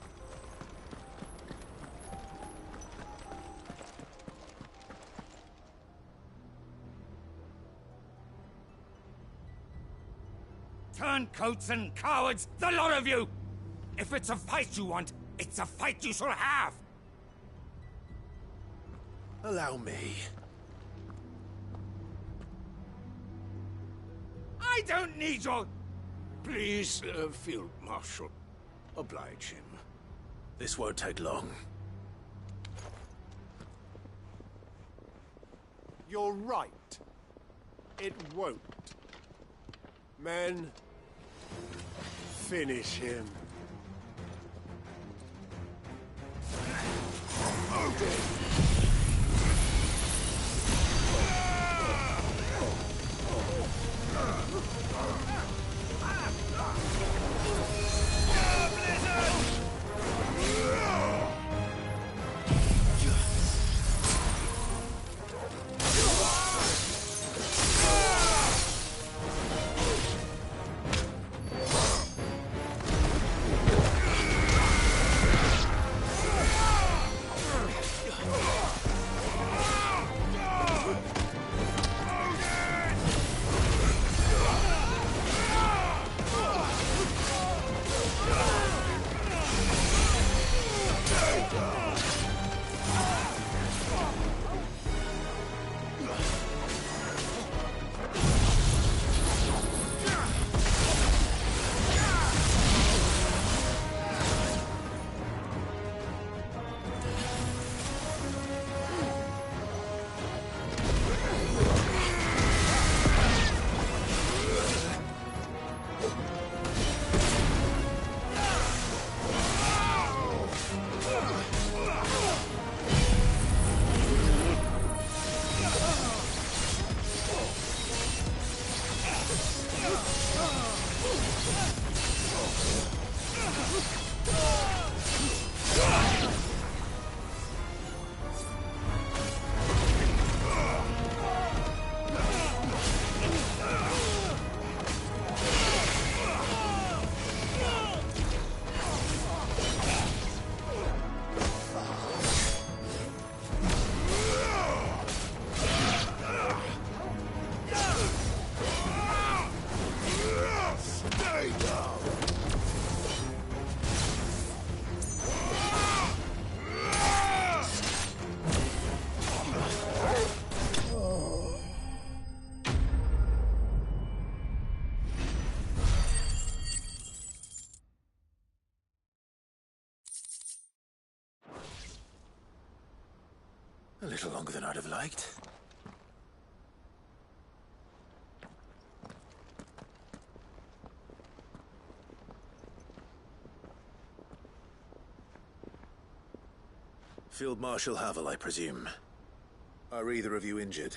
Turncoats and cowards, the lot of you! If it's a fight you want, it's a fight you shall have! Allow me. I don't need your... Please, Field Marshal, oblige him. This won't take long. You're right. It won't. Men, finish him. A little longer than I'd have liked. Field Marshal Havel, I presume. Are either of you injured?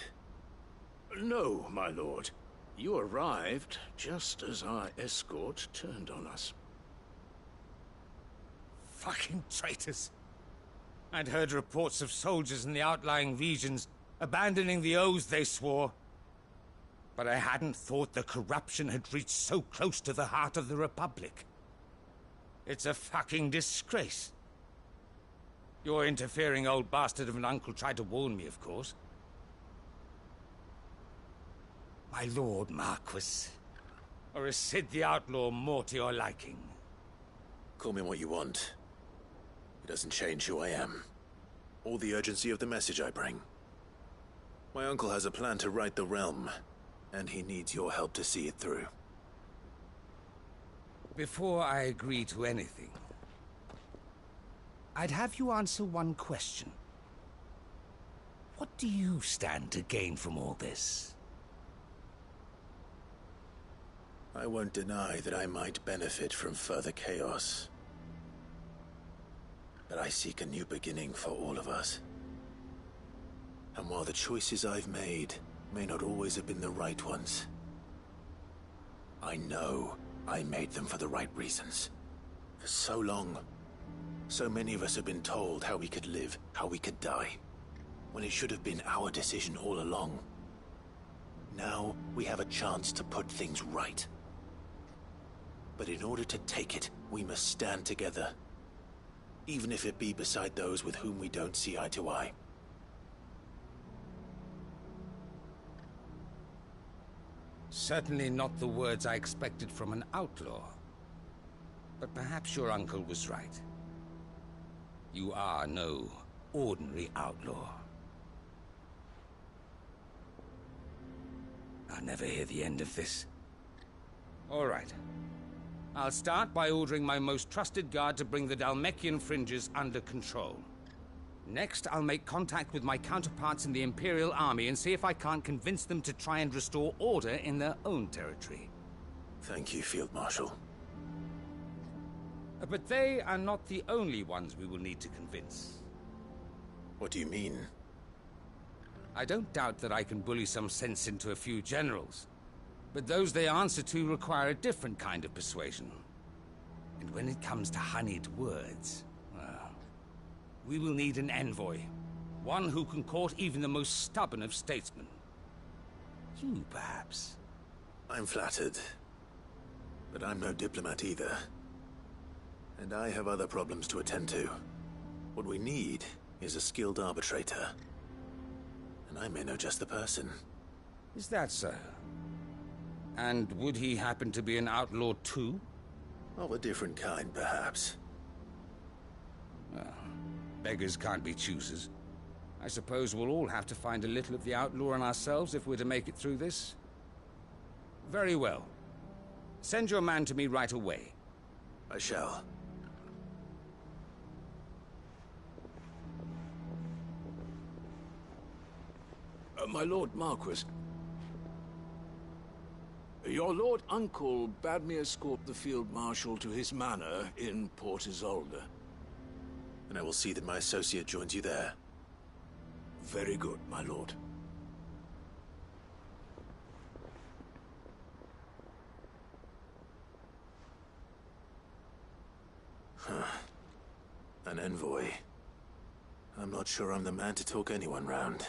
No, my lord. You arrived just as our escort turned on us. Fucking traitors! I'd heard reports of soldiers in the outlying regions abandoning the oaths they swore. But I hadn't thought the corruption had reached so close to the heart of the Republic. It's a fucking disgrace. Your interfering old bastard of an uncle tried to warn me, of course. My lord Marquis. Or is Sid the Outlaw more to your liking? Call me what you want. It doesn't change who I am, or the urgency of the message I bring. My uncle has a plan to right the realm, and he needs your help to see it through. Before I agree to anything, I'd have you answer one question. What do you stand to gain from all this? I won't deny that I might benefit from further chaos. But I seek a new beginning for all of us. And while the choices I've made may not always have been the right ones, I know I made them for the right reasons. For so long, so many of us have been told how we could live, how we could die, when it should have been our decision all along. Now we have a chance to put things right. But in order to take it, we must stand together. Even if it be beside those with whom we don't see eye to eye. Certainly not the words I expected from an outlaw. But perhaps your uncle was right. You are no ordinary outlaw. I'll never hear the end of this. All right. I'll start by ordering my most trusted guard to bring the Dhalmekian fringes under control. Next, I'll make contact with my counterparts in the Imperial Army and see if I can't convince them to try and restore order in their own territory. Thank you, Field Marshal. But they are not the only ones we will need to convince. What do you mean? I don't doubt that I can bully some sense into a few generals, but those they answer to require a different kind of persuasion. And when it comes to honeyed words, well, we will need an envoy. One who can court even the most stubborn of statesmen. You, perhaps. I'm flattered. But I'm no diplomat either. And I have other problems to attend to. What we need is a skilled arbitrator. And I may know just the person. Is that so? And would he happen to be an outlaw too? Of a different kind, perhaps. Well, beggars can't be choosers. I suppose we'll all have to find a little of the outlaw in ourselves if we're to make it through this. Very well. Send your man to me right away. I shall. My Lord Marquis. Your Lord Uncle bade me escort the Field Marshal to his manor in Port Isolde. And I will see that my associate joins you there. Very good, my lord. An envoy. I'm not sure I'm the man to talk anyone round.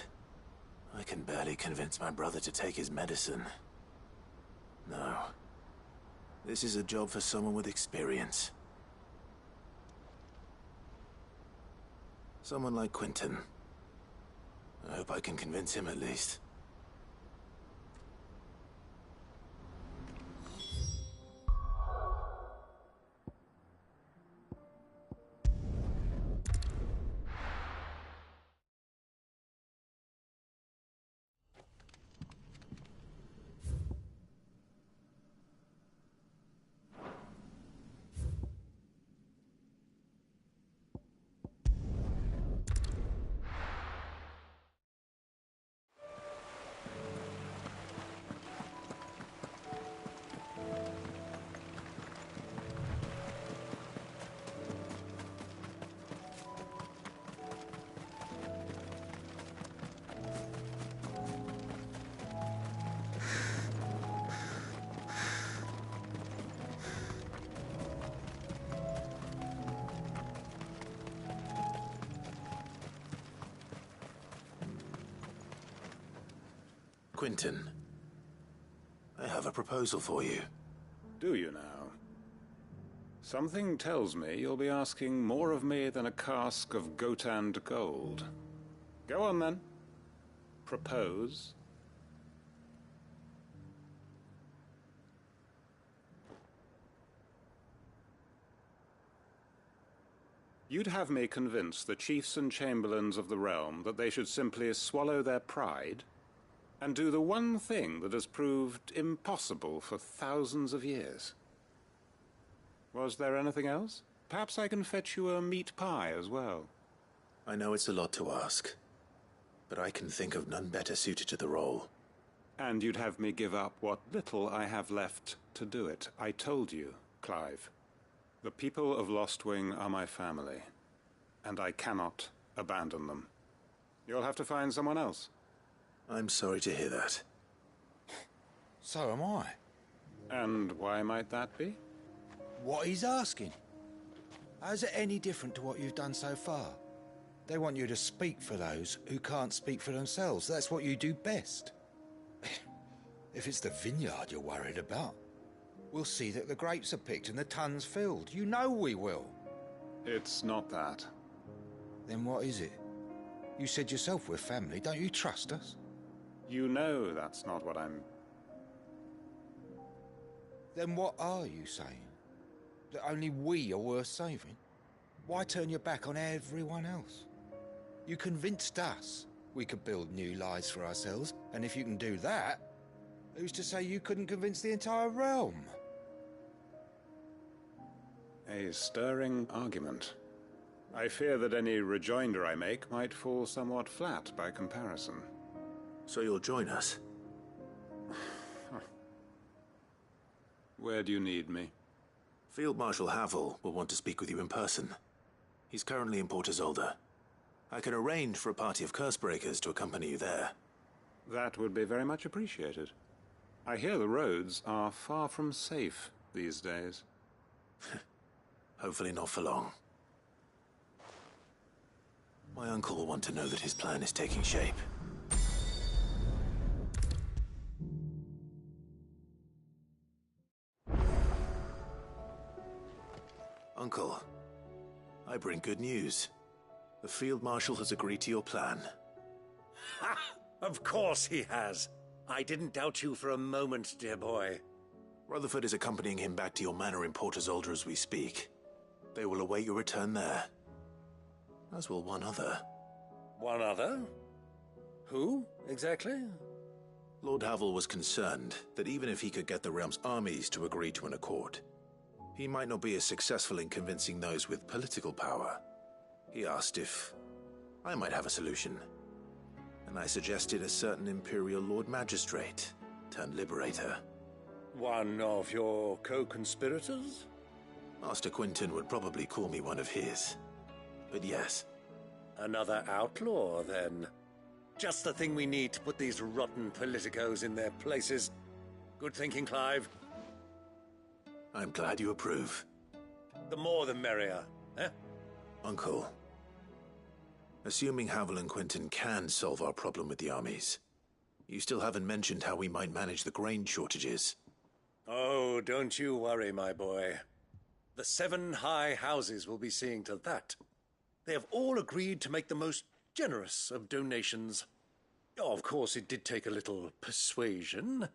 I can barely convince my brother to take his medicine. No. This is a job for someone with experience. Someone like Quentin. I hope I can convince him at least. Quentin, I have a proposal for you. Do you now? Something tells me you'll be asking more of me than a cask of Gotand gold. Go on, then. Propose. You'd have me convince the chiefs and chamberlains of the realm that they should simply swallow their pride and do the one thing that has proved impossible for thousands of years. Was there anything else? Perhaps I can fetch you a meat pie as well. I know it's a lot to ask, but I can think of none better suited to the role. And you'd have me give up what little I have left to do it. I told you, Clive. The people of Lostwing are my family, and I cannot abandon them. You'll have to find someone else. I'm sorry to hear that. So am I. And why might that be? What he's asking. How's it any different to what you've done so far? They want you to speak for those who can't speak for themselves. That's what you do best. If it's the vineyard you're worried about, We'll see that the grapes are picked and the tons filled. You know we will. It's not that. Then what is it? You said yourself we're family. Don't you trust us? You know that's not what I'm... Then what are you saying? That only we are worth saving? Why turn your back on everyone else? You convinced us we could build new lives for ourselves, and if you can do that, who's to say you couldn't convince the entire realm? A stirring argument. I fear that any rejoinder I make might fall somewhat flat by comparison. So you'll join us? Where do you need me? Field Marshal Havel will want to speak with you in person. He's currently in Port Isolde. I can arrange for a party of Cursebreakers to accompany you there. That would be very much appreciated. I hear the roads are far from safe these days. Hopefully not for long. My uncle will want to know that his plan is taking shape. Uncle, I bring good news. The Field Marshal has agreed to your plan. Ha! Of course he has. I didn't doubt you for a moment, dear boy. Rutherford is accompanying him back to your manor in Port Isolde as we speak. They will await your return there. As will one other. One other? Who, exactly? Lord Havel was concerned that even if he could get the realm's armies to agree to an accord, he might not be as successful in convincing those with political power. He asked if I might have a solution, and I suggested a certain Imperial Lord Magistrate turned Liberator. One of your co-conspirators? Master Quinton would probably call me one of his, but yes. Another outlaw, then. Just the thing we need to put these rotten politicos in their places. Good thinking, Clive. I'm glad you approve. The more the merrier, eh? Uncle, assuming Havel and Quinton can solve our problem with the armies, you still haven't mentioned how we might manage the grain shortages. Oh, don't you worry, my boy. The 7 high houses will be seeing to that. They have all agreed to make the most generous of donations. Oh, of course, it did take a little persuasion,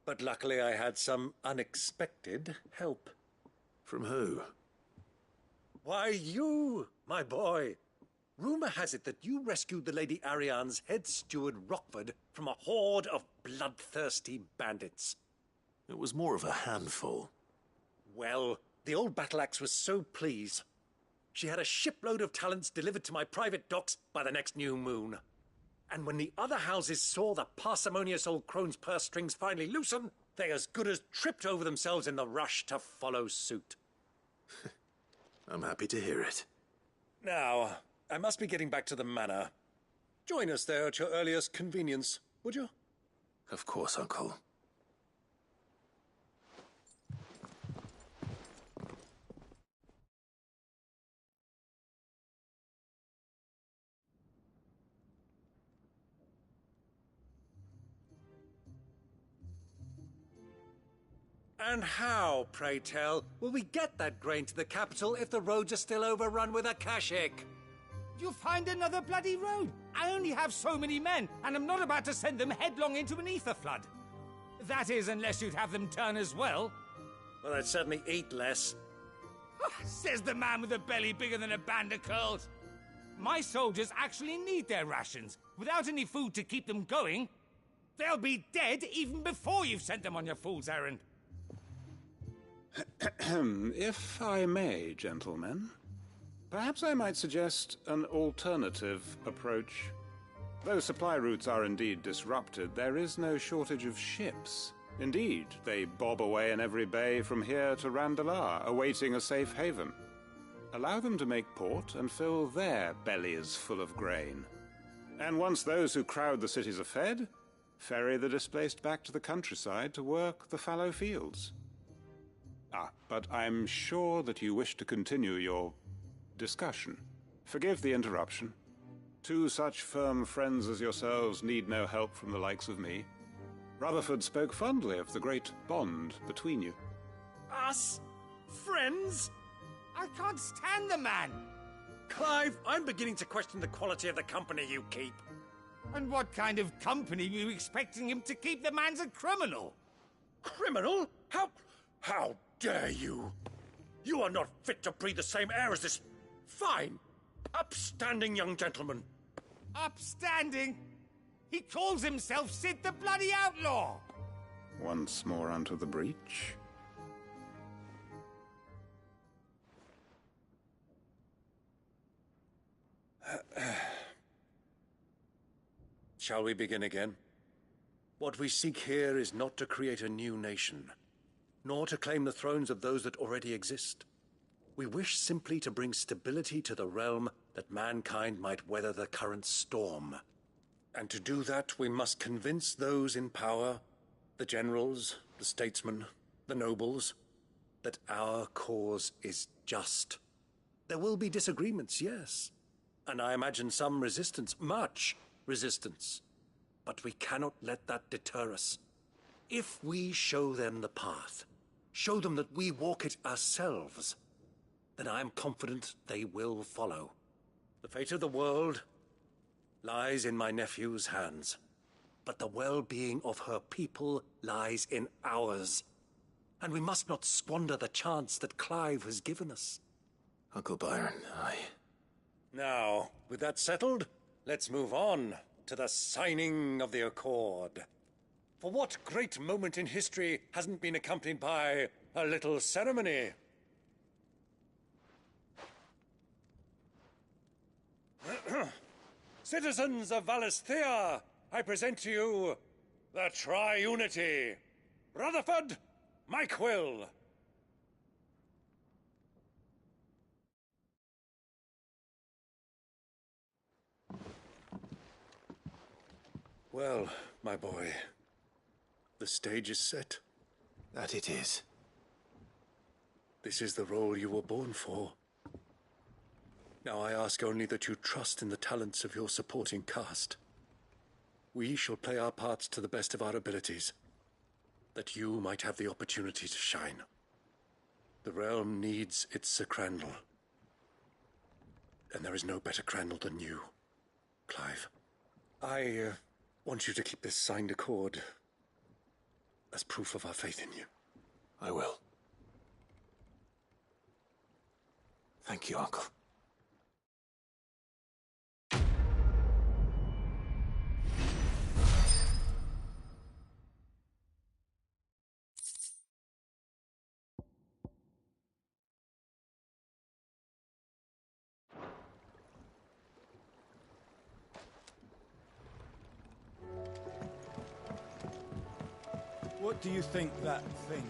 but luckily I had some unexpected help. From who? Why, you, my boy. Rumor has it that you rescued the Lady Ariane's head steward Rockford from a horde of bloodthirsty bandits. It was more of a handful. Well, the old battle-axe was so pleased. She had a shipload of talents delivered to my private docks by the next new moon. And when the other houses saw the parsimonious old crone's purse strings finally loosen, they as good as tripped over themselves in the rush to follow suit. I'm happy to hear it. Now, I must be getting back to the manor. Join us there at your earliest convenience, would you? Of course, Uncle. And how, pray tell, will we get that grain to the capital if the roads are still overrun with Akashic? You'll find another bloody road. I only have so many men, and I'm not about to send them headlong into an ether flood. That is, unless you'd have them turn as well. Well, I'd certainly eat less. Says the man with a belly bigger than a band of curls. My soldiers actually need their rations. Without any food to keep them going, they'll be dead even before you've sent them on your fool's errand. If I may, gentlemen, perhaps I might suggest an alternative approach. Though supply routes are indeed disrupted, there is no shortage of ships. Indeed, they bob away in every bay from here to Randalar, awaiting a safe haven. Allow them to make port and fill their bellies full of grain. And once those who crowd the cities are fed, ferry the displaced back to the countryside to work the fallow fields. But I'm sure that you wish to continue your discussion. Forgive the interruption. 2 such firm friends as yourselves need no help from the likes of me. Rutherford spoke fondly of the great bond between you. Us? Friends? I can't stand the man! Clive, I'm beginning to question the quality of the company you keep. And what kind of company were you expecting him to keep? The man's a criminal! Criminal? How dare you? You are not fit to breathe the same air as this fine, upstanding young gentleman. Upstanding? He calls himself Sid the Bloody Outlaw! Once more onto the breach. Shall we begin again? What we seek here is not to create a new nation, nor to claim the thrones of those that already exist. We wish simply to bring stability to the realm that mankind might weather the current storm. And to do that, we must convince those in power, the generals, the statesmen, the nobles, that our cause is just. There will be disagreements, yes, and I imagine some resistance, much resistance. But we cannot let that deter us. If we show them the path, show them that we walk it ourselves, then I am confident they will follow. The fate of the world lies in my nephew's hands, but the well-being of her people lies in ours. And we must not squander the chance that Clive has given us. Uncle Byron, Now, with that settled, let's move on to the signing of the Accord. For what great moment in history hasn't been accompanied by a little ceremony? Citizens of Valisthea, I present to you the Tri-Unity. Rutherford, Mike Will. Well, my boy, the stage is set. That it is. This is the role you were born for. Now I ask only that you trust in the talents of your supporting cast. We shall play our parts to the best of our abilities, that you might have the opportunity to shine. The realm needs its Sir Crandall, and there is no better Crandall than you, Clive. I want you to keep this signed accord as proof of our faith in you. I will. Thank you, Uncle. What do you think that thing